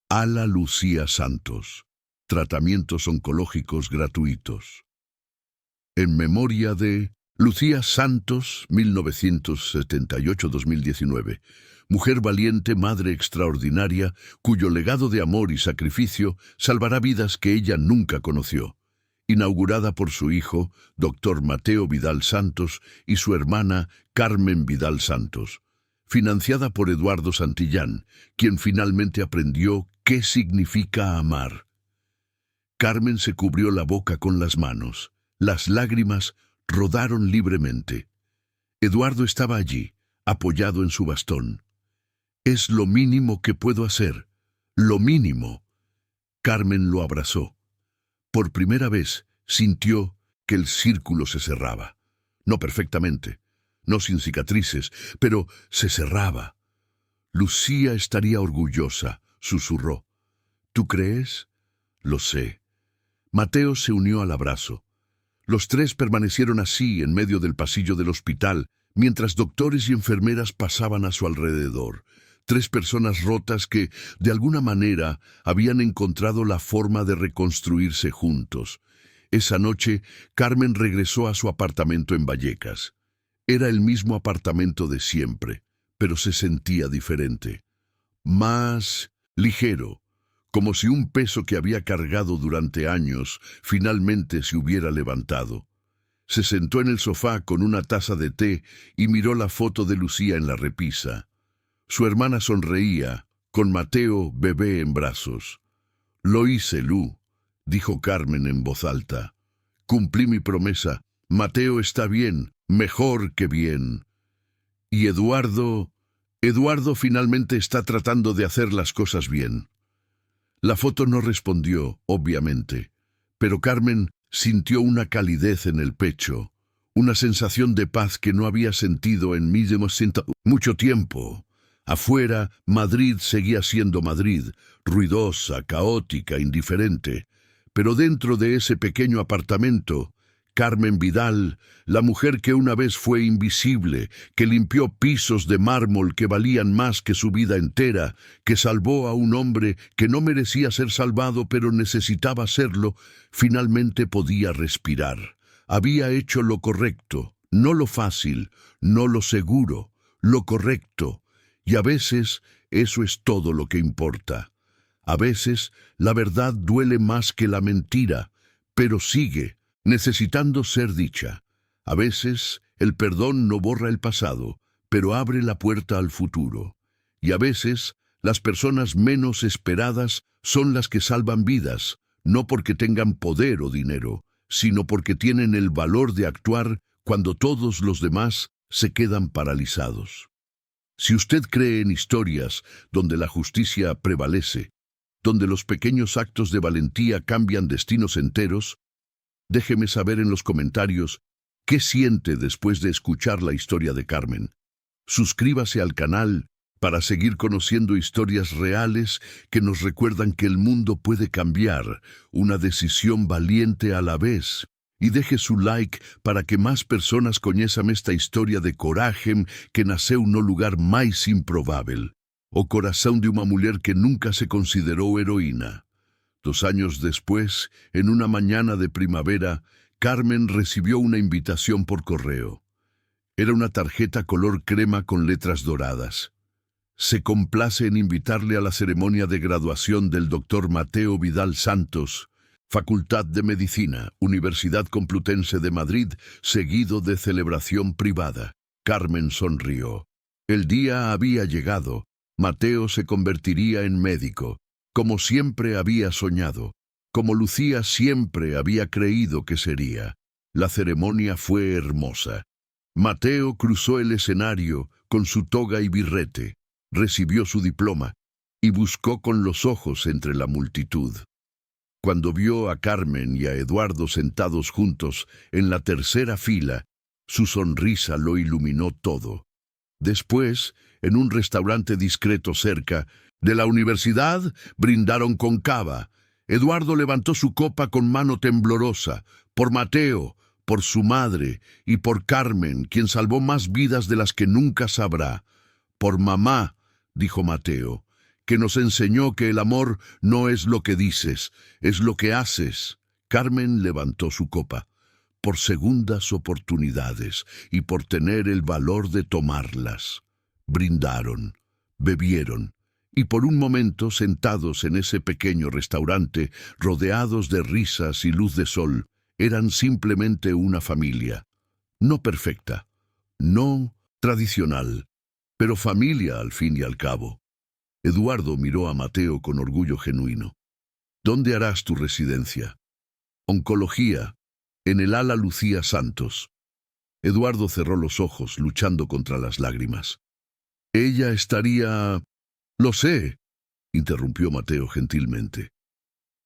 S1: «Ala Lucía Santos. Tratamientos oncológicos gratuitos». En memoria de Lucía Santos, 1978-2019, mujer valiente, madre extraordinaria, cuyo legado de amor y sacrificio salvará vidas que ella nunca conoció. Inaugurada por su hijo, Dr. Mateo Vidal Santos, y su hermana, Carmen Vidal Santos. Financiada por Eduardo Santillán, quien finalmente aprendió qué significa amar. Carmen se cubrió la boca con las manos. Las lágrimas rodaron libremente. Eduardo estaba allí, apoyado en su bastón. «Es lo mínimo que puedo hacer. Lo mínimo». Carmen lo abrazó. Por primera vez sintió que el círculo se cerraba. No perfectamente, no sin cicatrices, pero se cerraba. «Lucía estaría orgullosa», susurró. «¿Tú crees?» «Lo sé». Mateo se unió al abrazo. Los tres permanecieron así en medio del pasillo del hospital, mientras doctores y enfermeras pasaban a su alrededor. Tres personas rotas que, de alguna manera, habían encontrado la forma de reconstruirse juntos. Esa noche, Carmen regresó a su apartamento en Vallecas. Era el mismo apartamento de siempre, pero se sentía diferente. Más ligero, como si un peso que había cargado durante años finalmente se hubiera levantado. Se sentó en el sofá con una taza de té y miró la foto de Lucía en la repisa. Su hermana sonreía, con Mateo bebé en brazos. «Lo hice, Lu», dijo Carmen en voz alta. «Cumplí mi promesa. Mateo está bien, mejor que bien. Y Eduardo finalmente está tratando de hacer las cosas bien». La foto no respondió, obviamente, pero Carmen sintió una calidez en el pecho, una sensación de paz que no había sentido en mucho tiempo. Afuera, Madrid seguía siendo Madrid, ruidosa, caótica, indiferente, pero dentro de ese pequeño apartamento, Carmen Vidal, la mujer que una vez fue invisible, que limpió pisos de mármol que valían más que su vida entera, que salvó a un hombre que no merecía ser salvado pero necesitaba serlo, finalmente podía respirar. Había hecho lo correcto, no lo fácil, no lo seguro, lo correcto. Y a veces eso es todo lo que importa. A veces la verdad duele más que la mentira, pero sigue necesitando ser dicha. A veces el perdón no borra el pasado, pero abre la puerta al futuro. Y a veces las personas menos esperadas son las que salvan vidas, no porque tengan poder o dinero, sino porque tienen el valor de actuar cuando todos los demás se quedan paralizados. Si usted cree en historias donde la justicia prevalece, donde los pequeños actos de valentía cambian destinos enteros, déjeme saber en los comentarios qué siente después de escuchar la historia de Carmen. Suscríbase al canal para seguir conociendo historias reales que nos recuerdan que el mundo puede cambiar, una decisión valiente a la vez. Y deje su like para que más personas conozcan esta historia de coraje que nació no lugar más improbable, o corazón de una mujer que nunca se consideró heroína. 2 años después, en una mañana de primavera, Carmen recibió una invitación por correo. Era una tarjeta color crema con letras doradas. Se complace en invitarle a la ceremonia de graduación del doctor Mateo Vidal Santos, Facultad de Medicina, Universidad Complutense de Madrid, seguido de celebración privada. Carmen sonrió. El día había llegado. Mateo se convertiría en médico, como siempre había soñado, como Lucía siempre había creído que sería. La ceremonia fue hermosa. Mateo cruzó el escenario con su toga y birrete, recibió su diploma y buscó con los ojos entre la multitud. Cuando vio a Carmen y a Eduardo sentados juntos en la tercera fila, su sonrisa lo iluminó todo. Después, en un restaurante discreto cerca de la universidad, brindaron con cava. Eduardo levantó su copa con mano temblorosa, por Mateo, por su madre y por Carmen, quien salvó más vidas de las que nunca sabrá. Por mamá, dijo Mateo, que nos enseñó que el amor no es lo que dices, es lo que haces. Carmen levantó su copa, por segundas oportunidades y por tener el valor de tomarlas. Brindaron, bebieron, y por un momento, sentados en ese pequeño restaurante, rodeados de risas y luz de sol, eran simplemente una familia. No perfecta, no tradicional, pero familia al fin y al cabo. Eduardo miró a Mateo con orgullo genuino. ¿Dónde harás tu residencia? Oncología, en el ala Lucía Santos. Eduardo cerró los ojos, luchando contra las lágrimas. Ella estaría... Lo sé, interrumpió Mateo gentilmente.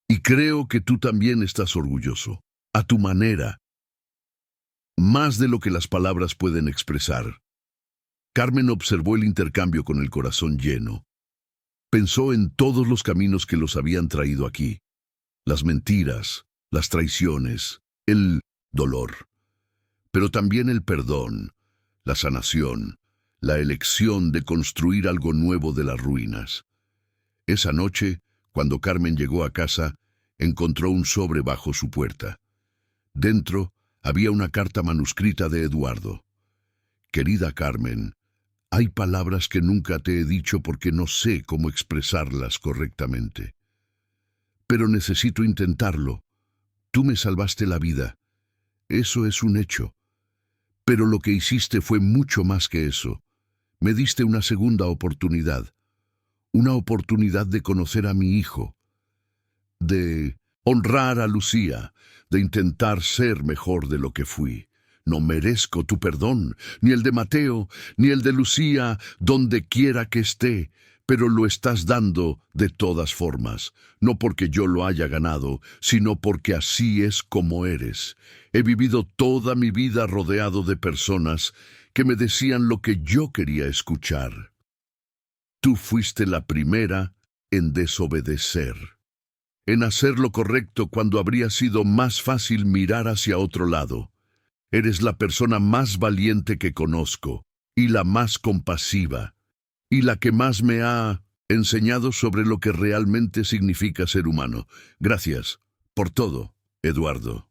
S1: Y creo que tú también estás orgulloso, a tu manera, más de lo que las palabras pueden expresar. Carmen observó el intercambio con el corazón lleno. Pensó en todos los caminos que los habían traído aquí. Las mentiras, las traiciones, el dolor. Pero también el perdón, la sanación, la elección de construir algo nuevo de las ruinas. Esa noche, cuando Carmen llegó a casa, encontró un sobre bajo su puerta. Dentro había una carta manuscrita de Eduardo. Querida Carmen, hay palabras que nunca te he dicho porque no sé cómo expresarlas correctamente. Pero necesito intentarlo. Tú me salvaste la vida. Eso es un hecho. Pero lo que hiciste fue mucho más que eso. Me diste una segunda oportunidad. Una oportunidad de conocer a mi hijo. De honrar a Lucía. De intentar ser mejor de lo que fui. No merezco tu perdón, ni el de Mateo, ni el de Lucía, donde quiera que esté, pero lo estás dando de todas formas, no porque yo lo haya ganado, sino porque así es como eres. He vivido toda mi vida rodeado de personas que me decían lo que yo quería escuchar. Tú fuiste la primera en desobedecer, en hacer lo correcto cuando habría sido más fácil mirar hacia otro lado. Eres la persona más valiente que conozco, y la más compasiva, y la que más me ha enseñado sobre lo que realmente significa ser humano. Gracias por todo, Eduardo.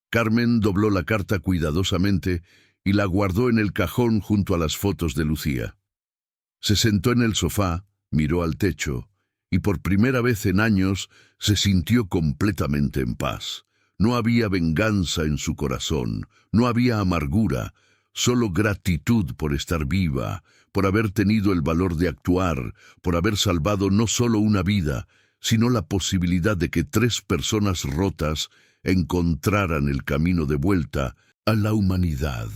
S1: Carmen dobló la carta cuidadosamente y la guardó en el cajón junto a las fotos de Lucía. Se sentó en el sofá, miró al techo, y por primera vez en años se sintió completamente en paz. No había venganza en su corazón, no había amargura, solo gratitud por estar viva, por haber tenido el valor de actuar, por haber salvado no solo una vida, sino la posibilidad de que 3 personas rotas encontraran el camino de vuelta a la humanidad.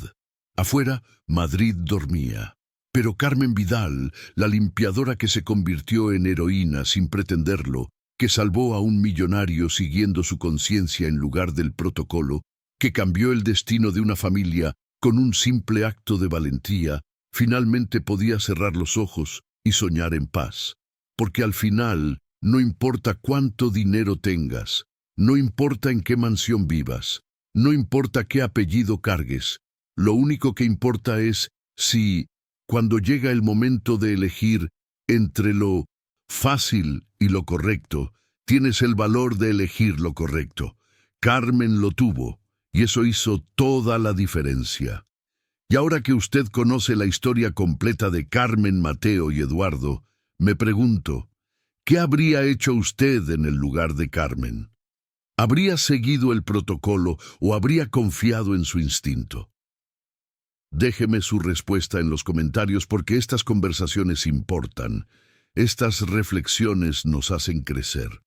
S1: Afuera, Madrid dormía. Pero Carmen Vidal, la limpiadora que se convirtió en heroína sin pretenderlo, que salvó a un millonario siguiendo su conciencia en lugar del protocolo, que cambió el destino de una familia con un simple acto de valentía, finalmente podía cerrar los ojos y soñar en paz. Porque al final, no importa cuánto dinero tengas, no importa en qué mansión vivas, no importa qué apellido cargues, lo único que importa es si, cuando llega el momento de elegir entre lo fácil y lo correcto, tienes el valor de elegir lo correcto. Carmen lo tuvo, y eso hizo toda la diferencia. Y ahora que usted conoce la historia completa de Carmen, Mateo y Eduardo, me pregunto, ¿qué habría hecho usted en el lugar de Carmen? ¿Habría seguido el protocolo o habría confiado en su instinto? Déjeme su respuesta en los comentarios porque estas conversaciones importan. Estas reflexiones nos hacen crecer.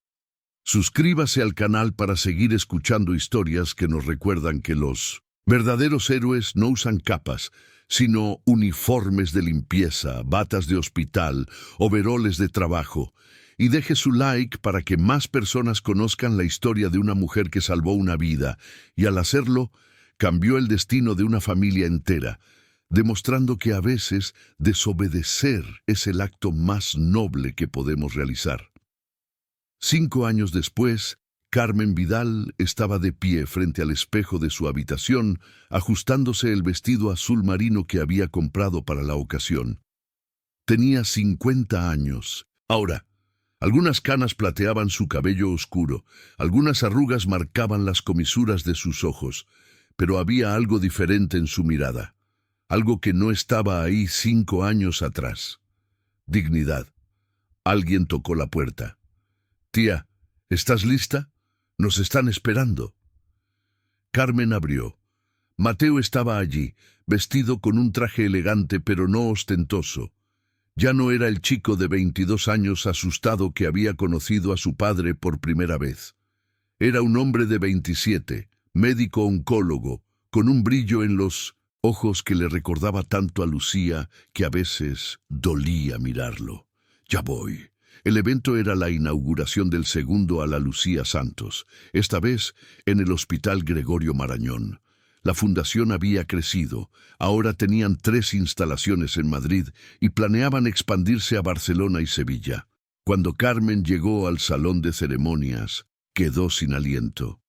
S1: Suscríbase al canal para seguir escuchando historias que nos recuerdan que los verdaderos héroes no usan capas, sino uniformes de limpieza, batas de hospital, overoles de trabajo. Y deje su like para que más personas conozcan la historia de una mujer que salvó una vida, y al hacerlo, cambió el destino de una familia entera, demostrando que a veces desobedecer es el acto más noble que podemos realizar. 5 años después, Carmen Vidal estaba de pie frente al espejo de su habitación, ajustándose el vestido azul marino que había comprado para la ocasión. Tenía 50 años. Ahora, algunas canas plateaban su cabello oscuro, algunas arrugas marcaban las comisuras de sus ojos, pero había algo diferente en su mirada, algo que no estaba ahí 5 años atrás. Dignidad. Alguien tocó la puerta. «Tía, ¿estás lista? Nos están esperando». Carmen abrió. Mateo estaba allí, vestido con un traje elegante pero no ostentoso. Ya no era el chico de 22 años asustado que había conocido a su padre por primera vez. Era un hombre de 27, médico oncólogo, con un brillo en los ojos que le recordaba tanto a Lucía que a veces dolía mirarlo. Ya voy. El evento era la inauguración del segundo a la Lucía Santos, esta vez en el Hospital Gregorio Marañón. La fundación había crecido, ahora tenían 3 instalaciones en Madrid y planeaban expandirse a Barcelona y Sevilla. Cuando Carmen llegó al salón de ceremonias, quedó sin aliento.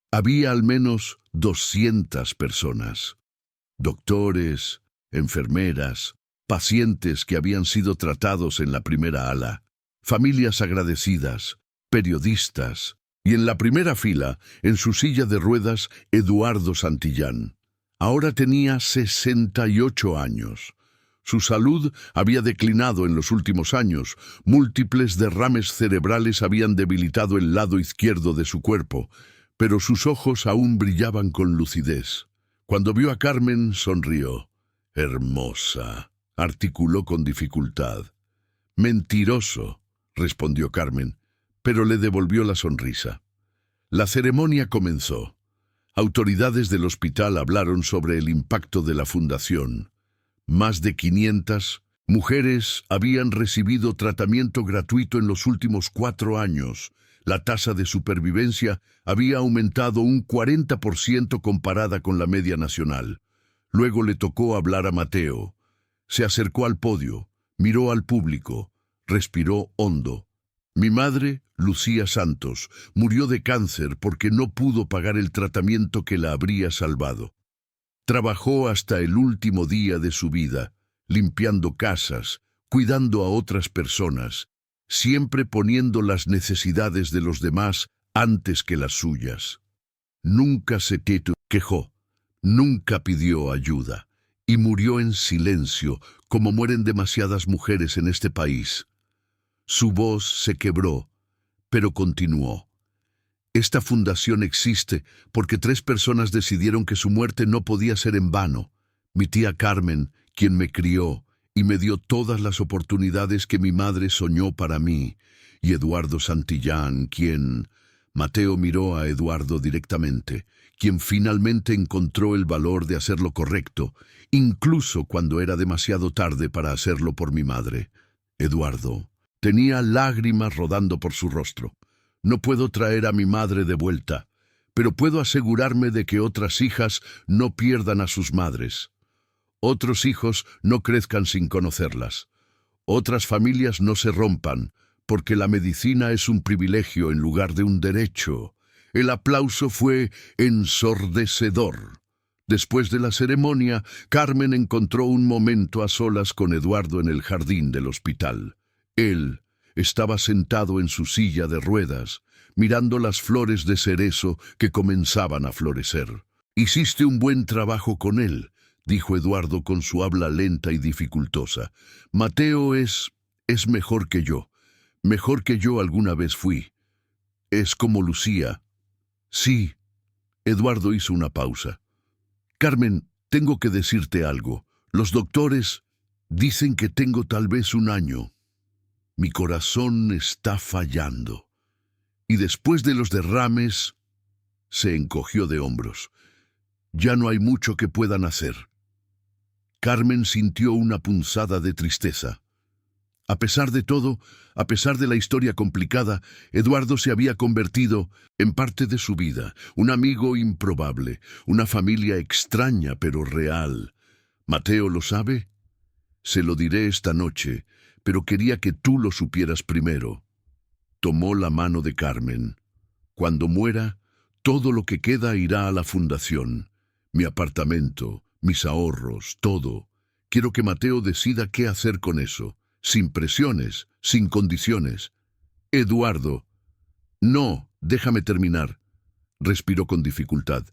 S1: Había al menos 200 personas. Doctores, enfermeras, pacientes que habían sido tratados en la primera ala, familias agradecidas, periodistas, y en la primera fila, en su silla de ruedas, Eduardo Santillán. Ahora tenía 68 años. Su salud había declinado en los últimos años. Múltiples derrames cerebrales habían debilitado el lado izquierdo de su cuerpo, pero sus ojos aún brillaban con lucidez. Cuando vio a Carmen, sonrió. «Hermosa», articuló con dificultad. «Mentiroso», respondió Carmen, pero le devolvió la sonrisa. La ceremonia comenzó. Autoridades del hospital hablaron sobre el impacto de la fundación. Más de 500 mujeres habían recibido tratamiento gratuito en los últimos 4 años. La tasa de supervivencia había aumentado un 40% comparada con la media nacional. Luego le tocó hablar a Mateo. Se acercó al podio, miró al público, respiró hondo. Mi madre, Lucía Santos, murió de cáncer porque no pudo pagar el tratamiento que la habría salvado. Trabajó hasta el último día de su vida, limpiando casas, cuidando a otras personas, siempre poniendo las necesidades de los demás antes que las suyas. Nunca se quejó, nunca pidió ayuda, y murió en silencio, como mueren demasiadas mujeres en este país. Su voz se quebró, pero continuó. Esta fundación existe porque 3 personas decidieron que su muerte no podía ser en vano. Mi tía Carmen, quien me crió y me dio todas las oportunidades que mi madre soñó para mí, y Eduardo Santillán, quien... Mateo miró a Eduardo directamente, quien finalmente encontró el valor de hacer lo correcto, incluso cuando era demasiado tarde para hacerlo por mi madre. Eduardo tenía lágrimas rodando por su rostro. No puedo traer a mi madre de vuelta, pero puedo asegurarme de que otras hijas no pierdan a sus madres. Otros hijos no crezcan sin conocerlas. Otras familias no se rompan, porque la medicina es un privilegio en lugar de un derecho. El aplauso fue ensordecedor. Después de la ceremonia, Carmen encontró un momento a solas con Eduardo en el jardín del hospital. Él estaba sentado en su silla de ruedas, mirando las flores de cerezo que comenzaban a florecer. «Hiciste un buen trabajo con él», dijo Eduardo con su habla lenta y dificultosa. «Mateo es mejor que yo alguna vez fui. Es como Lucía». «Sí». Eduardo hizo una pausa. «Carmen, tengo que decirte algo. Los doctores dicen que tengo tal vez 1 año. Mi corazón está fallando». Y después de los derrames, se encogió de hombros. «Ya no hay mucho que puedan hacer». Carmen sintió una punzada de tristeza. A pesar de todo, a pesar de la historia complicada, Eduardo se había convertido en parte de su vida, un amigo improbable, una familia extraña pero real. ¿Mateo lo sabe? Se lo diré esta noche, pero quería que tú lo supieras primero. Tomó la mano de Carmen. «Cuando muera, todo lo que queda irá a la fundación. Mi apartamento, mis ahorros, todo. Quiero que Mateo decida qué hacer con eso. Sin presiones, sin condiciones». «Eduardo». «No, déjame terminar». Respiró con dificultad.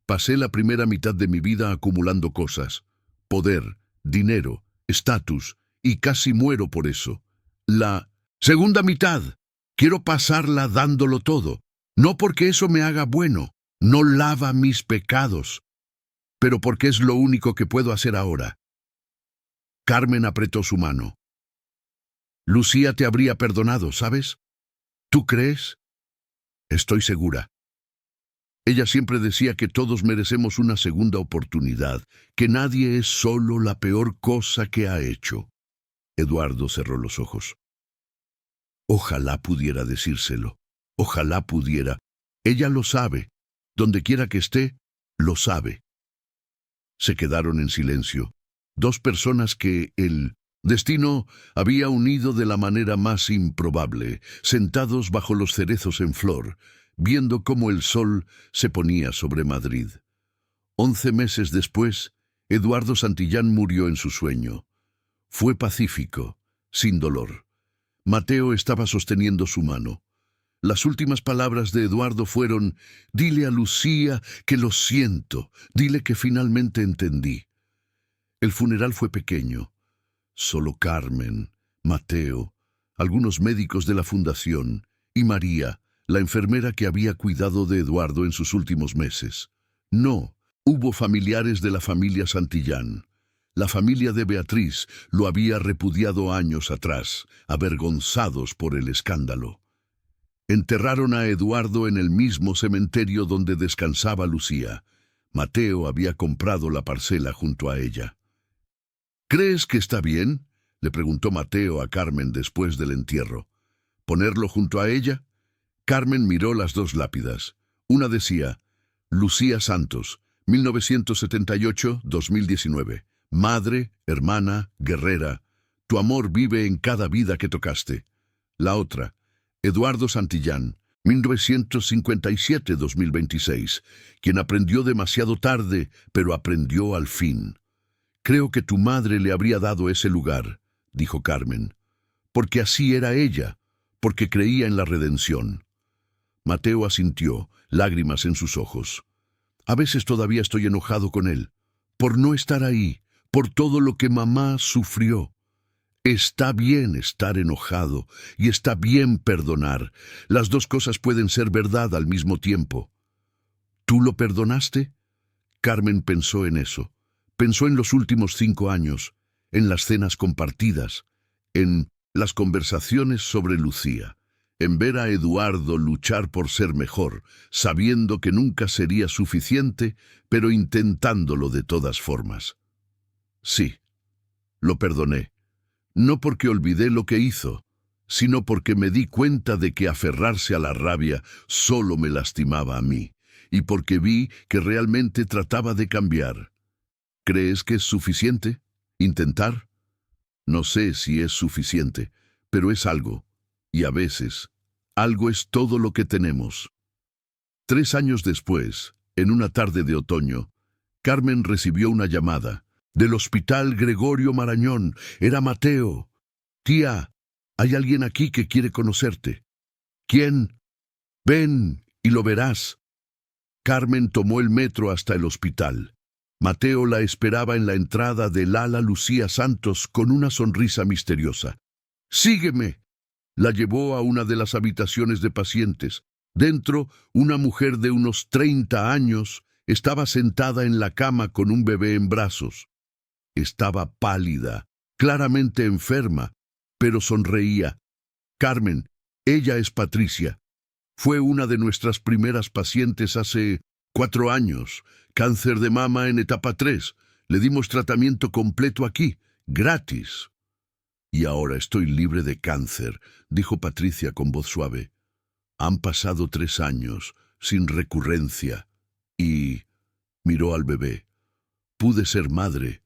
S1: «Pasé la primera mitad de mi vida acumulando cosas. Poder, dinero, estatus, y casi muero por eso. La segunda mitad quiero pasarla dándolo todo. No porque eso me haga bueno, no lava mis pecados, pero porque es lo único que puedo hacer ahora». Carmen apretó su mano. Lucía te habría perdonado, ¿sabes? ¿Tú crees? Estoy segura. Ella siempre decía que todos merecemos una segunda oportunidad, que nadie es solo la peor cosa que ha hecho. Eduardo cerró los ojos. Ojalá pudiera decírselo. Ojalá pudiera. Ella lo sabe. Donde quiera que esté, lo sabe. Se quedaron en silencio. Dos personas que el destino había unido de la manera más improbable, sentados bajo los cerezos en flor, viendo cómo el sol se ponía sobre Madrid. 11 meses después, Eduardo Santillán murió en su sueño. Fue pacífico, sin dolor. Mateo estaba sosteniendo su mano. Las últimas palabras de Eduardo fueron: «Dile a Lucía que lo siento, dile que finalmente entendí». El funeral fue pequeño. Solo Carmen, Mateo, algunos médicos de la fundación y María, la enfermera que había cuidado de Eduardo en sus últimos meses. No, hubo familiares de la familia Santillán. La familia de Beatriz lo había repudiado años atrás, avergonzados por el escándalo. Enterraron a Eduardo en el mismo cementerio donde descansaba Lucía. Mateo había comprado la parcela junto a ella. «¿Crees que está bien?», le preguntó Mateo a Carmen después del entierro. «¿Ponerlo junto a ella?». Carmen miró las dos lápidas. Una decía: «Lucía Santos, 1978-2019. Madre, hermana, guerrera. Tu amor vive en cada vida que tocaste». La otra: «Eduardo Santillán, 1957-2026. Quien aprendió demasiado tarde, pero aprendió al fin». «Creo que tu madre le habría dado ese lugar», dijo Carmen, «porque así era ella, porque creía en la redención». Mateo asintió, lágrimas en sus ojos. «A veces todavía estoy enojado con él, por no estar ahí, por todo lo que mamá sufrió. Está bien estar enojado y está bien perdonar. Las dos cosas pueden ser verdad al mismo tiempo». «¿Tú lo perdonaste?». Carmen pensó en eso. Pensó en los últimos 5 años, en las cenas compartidas, en las conversaciones sobre Lucía, en ver a Eduardo luchar por ser mejor, sabiendo que nunca sería suficiente, pero intentándolo de todas formas. «Sí, lo perdoné. No porque olvidé lo que hizo, sino porque me di cuenta de que aferrarse a la rabia solo me lastimaba a mí, y porque vi que realmente trataba de cambiar». «¿Crees que es suficiente? ¿Intentar?». «No sé si es suficiente, pero es algo, y a veces, algo es todo lo que tenemos». 3 años después, en una tarde de otoño, Carmen recibió una llamada del Hospital Gregorio Marañón. Era Mateo. «Tía, hay alguien aquí que quiere conocerte». «¿Quién?». «Ven y lo verás». Carmen tomó el metro hasta el hospital. Mateo la esperaba en la entrada del ala Lucía Santos con una sonrisa misteriosa. «Sígueme». La llevó a una de las habitaciones de pacientes. Dentro, una mujer de unos 30 años estaba sentada en la cama con un bebé en brazos. Estaba pálida, claramente enferma, pero sonreía. «Carmen, ella es Patricia. Fue una de nuestras primeras pacientes hace 4 años. Cáncer de mama en etapa 3. Le dimos tratamiento completo aquí, gratis». «Y ahora estoy libre de cáncer», dijo Patricia con voz suave. «Han pasado 3 años, sin recurrencia, y...». Miró al bebé. «Pude ser madre.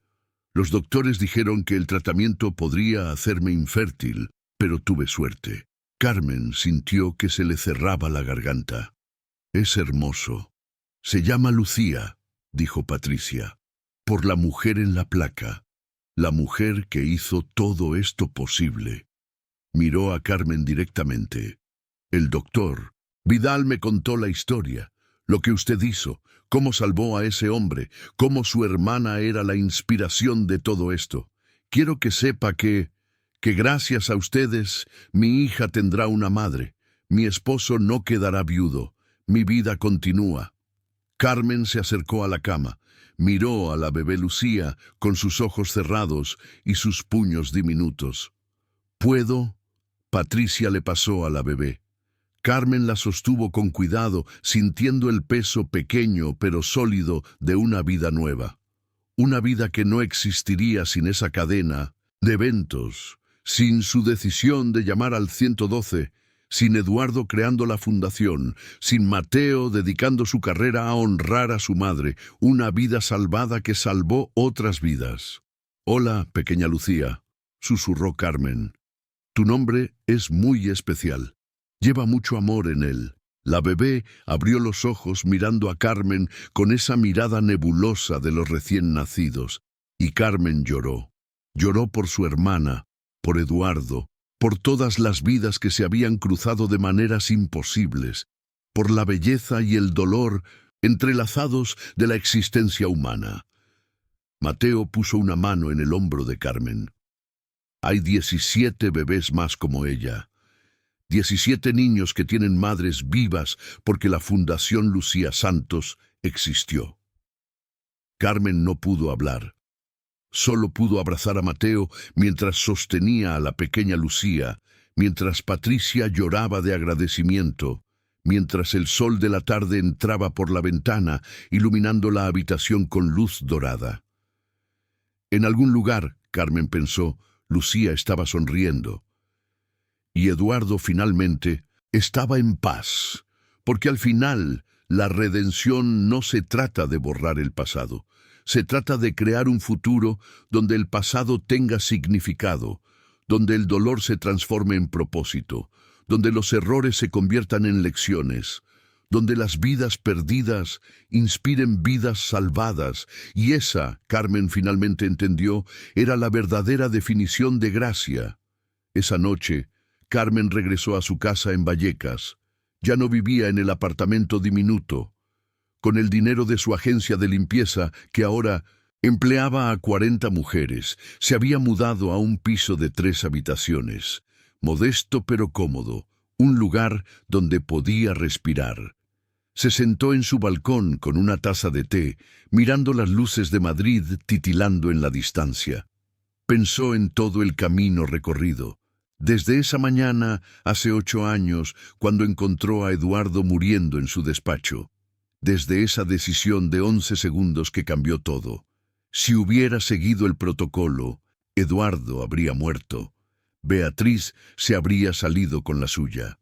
S1: Los doctores dijeron que el tratamiento podría hacerme infértil, pero tuve suerte». Carmen sintió que se le cerraba la garganta. «Es hermoso. Se llama Lucía», dijo Patricia, «por la mujer en la placa, la mujer que hizo todo esto posible». Miró a Carmen directamente. «El doctor Vidal me contó la historia, lo que usted hizo, cómo salvó a ese hombre, cómo su hermana era la inspiración de todo esto. Quiero que sepa que gracias a ustedes mi hija tendrá una madre, mi esposo no quedará viudo, mi vida continúa». Carmen se acercó a la cama, miró a la bebé Lucía con sus ojos cerrados y sus puños diminutos. «Puedo». Patricia le pasó a la bebé. Carmen la sostuvo con cuidado, sintiendo el peso pequeño pero sólido de una vida nueva. Una vida que no existiría sin esa cadena de eventos, sin su decisión de llamar al 112, sin Eduardo creando la fundación, sin Mateo dedicando su carrera a honrar a su madre, una vida salvada que salvó otras vidas. «Hola, pequeña Lucía», susurró Carmen. «Tu nombre es muy especial. Lleva mucho amor en él». La bebé abrió los ojos mirando a Carmen con esa mirada nebulosa de los recién nacidos, y Carmen lloró. Lloró por su hermana, por Eduardo, por todas las vidas que se habían cruzado de maneras imposibles, por la belleza y el dolor entrelazados de la existencia humana. Mateo puso una mano en el hombro de Carmen. «Hay 17 bebés más como ella. 17 niños que tienen madres vivas porque la Fundación Lucía Santos existió». Carmen no pudo hablar. Solo pudo abrazar a Mateo mientras sostenía a la pequeña Lucía, mientras Patricia lloraba de agradecimiento, mientras el sol de la tarde entraba por la ventana, iluminando la habitación con luz dorada. En algún lugar, Carmen pensó, Lucía estaba sonriendo. Y Eduardo finalmente estaba en paz, porque al final la redención no se trata de borrar el pasado. Se trata de crear un futuro donde el pasado tenga significado, donde el dolor se transforme en propósito, donde los errores se conviertan en lecciones, donde las vidas perdidas inspiren vidas salvadas. Y esa, Carmen finalmente entendió, era la verdadera definición de gracia. Esa noche, Carmen regresó a su casa en Vallecas. Ya no vivía en el apartamento diminuto. Con el dinero de su agencia de limpieza, que ahora empleaba a 40 mujeres, se había mudado a un piso de 3 habitaciones, modesto pero cómodo, un lugar donde podía respirar. Se sentó en su balcón con una taza de té, mirando las luces de Madrid titilando en la distancia. Pensó en todo el camino recorrido. Desde esa mañana, hace 8 años, cuando encontró a Eduardo muriendo en su despacho. Desde esa decisión de 11 segundos que cambió todo. Si hubiera seguido el protocolo, Eduardo habría muerto. Beatriz se habría salido con la suya.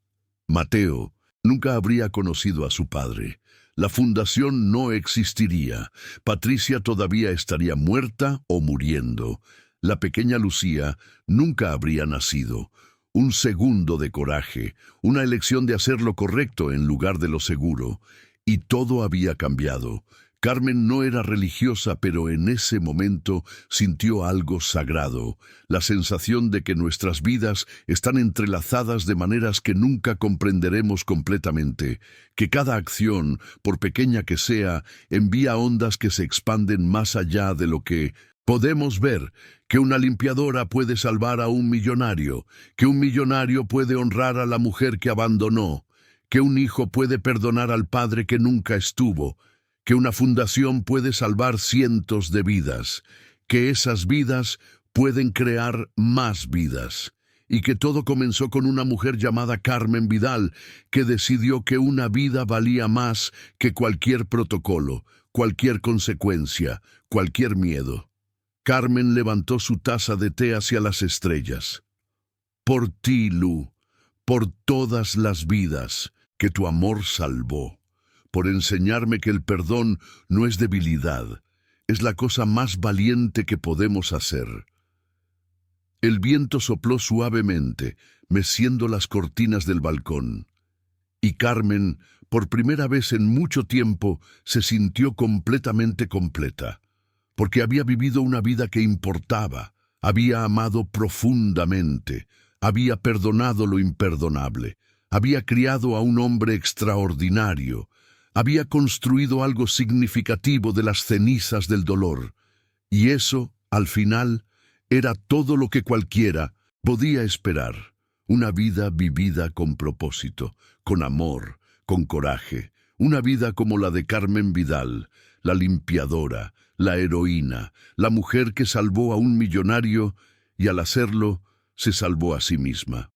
S1: Mateo nunca habría conocido a su padre. La fundación no existiría. Patricia todavía estaría muerta o muriendo. La pequeña Lucía nunca habría nacido. Un segundo de coraje, una elección de hacer lo correcto en lugar de lo seguro. Y todo había cambiado. Carmen no era religiosa, pero en ese momento sintió algo sagrado, la sensación de que nuestras vidas están entrelazadas de maneras que nunca comprenderemos completamente, que cada acción, por pequeña que sea, envía ondas que se expanden más allá de lo que podemos ver, que una limpiadora puede salvar a un millonario, que un millonario puede honrar a la mujer que abandonó, que un hijo puede perdonar al padre que nunca estuvo, que una fundación puede salvar cientos de vidas, que esas vidas pueden crear más vidas, y que todo comenzó con una mujer llamada Carmen Vidal, que decidió que una vida valía más que cualquier protocolo, cualquier consecuencia, cualquier miedo. Carmen levantó su taza de té hacia las estrellas. Por ti, Lu, por todas las vidas que tu amor salvó, por enseñarme que el perdón no es debilidad, es la cosa más valiente que podemos hacer. El viento sopló suavemente, meciendo las cortinas del balcón, y Carmen, por primera vez en mucho tiempo, se sintió completamente completa, porque había vivido una vida que importaba, había amado profundamente, había perdonado lo imperdonable, había criado a un hombre extraordinario, había construido algo significativo de las cenizas del dolor, y eso, al final, era todo lo que cualquiera podía esperar, una vida vivida con propósito, con amor, con coraje, una vida como la de Carmen Vidal, la limpiadora, la heroína, la mujer que salvó a un millonario y al hacerlo se salvó a sí misma.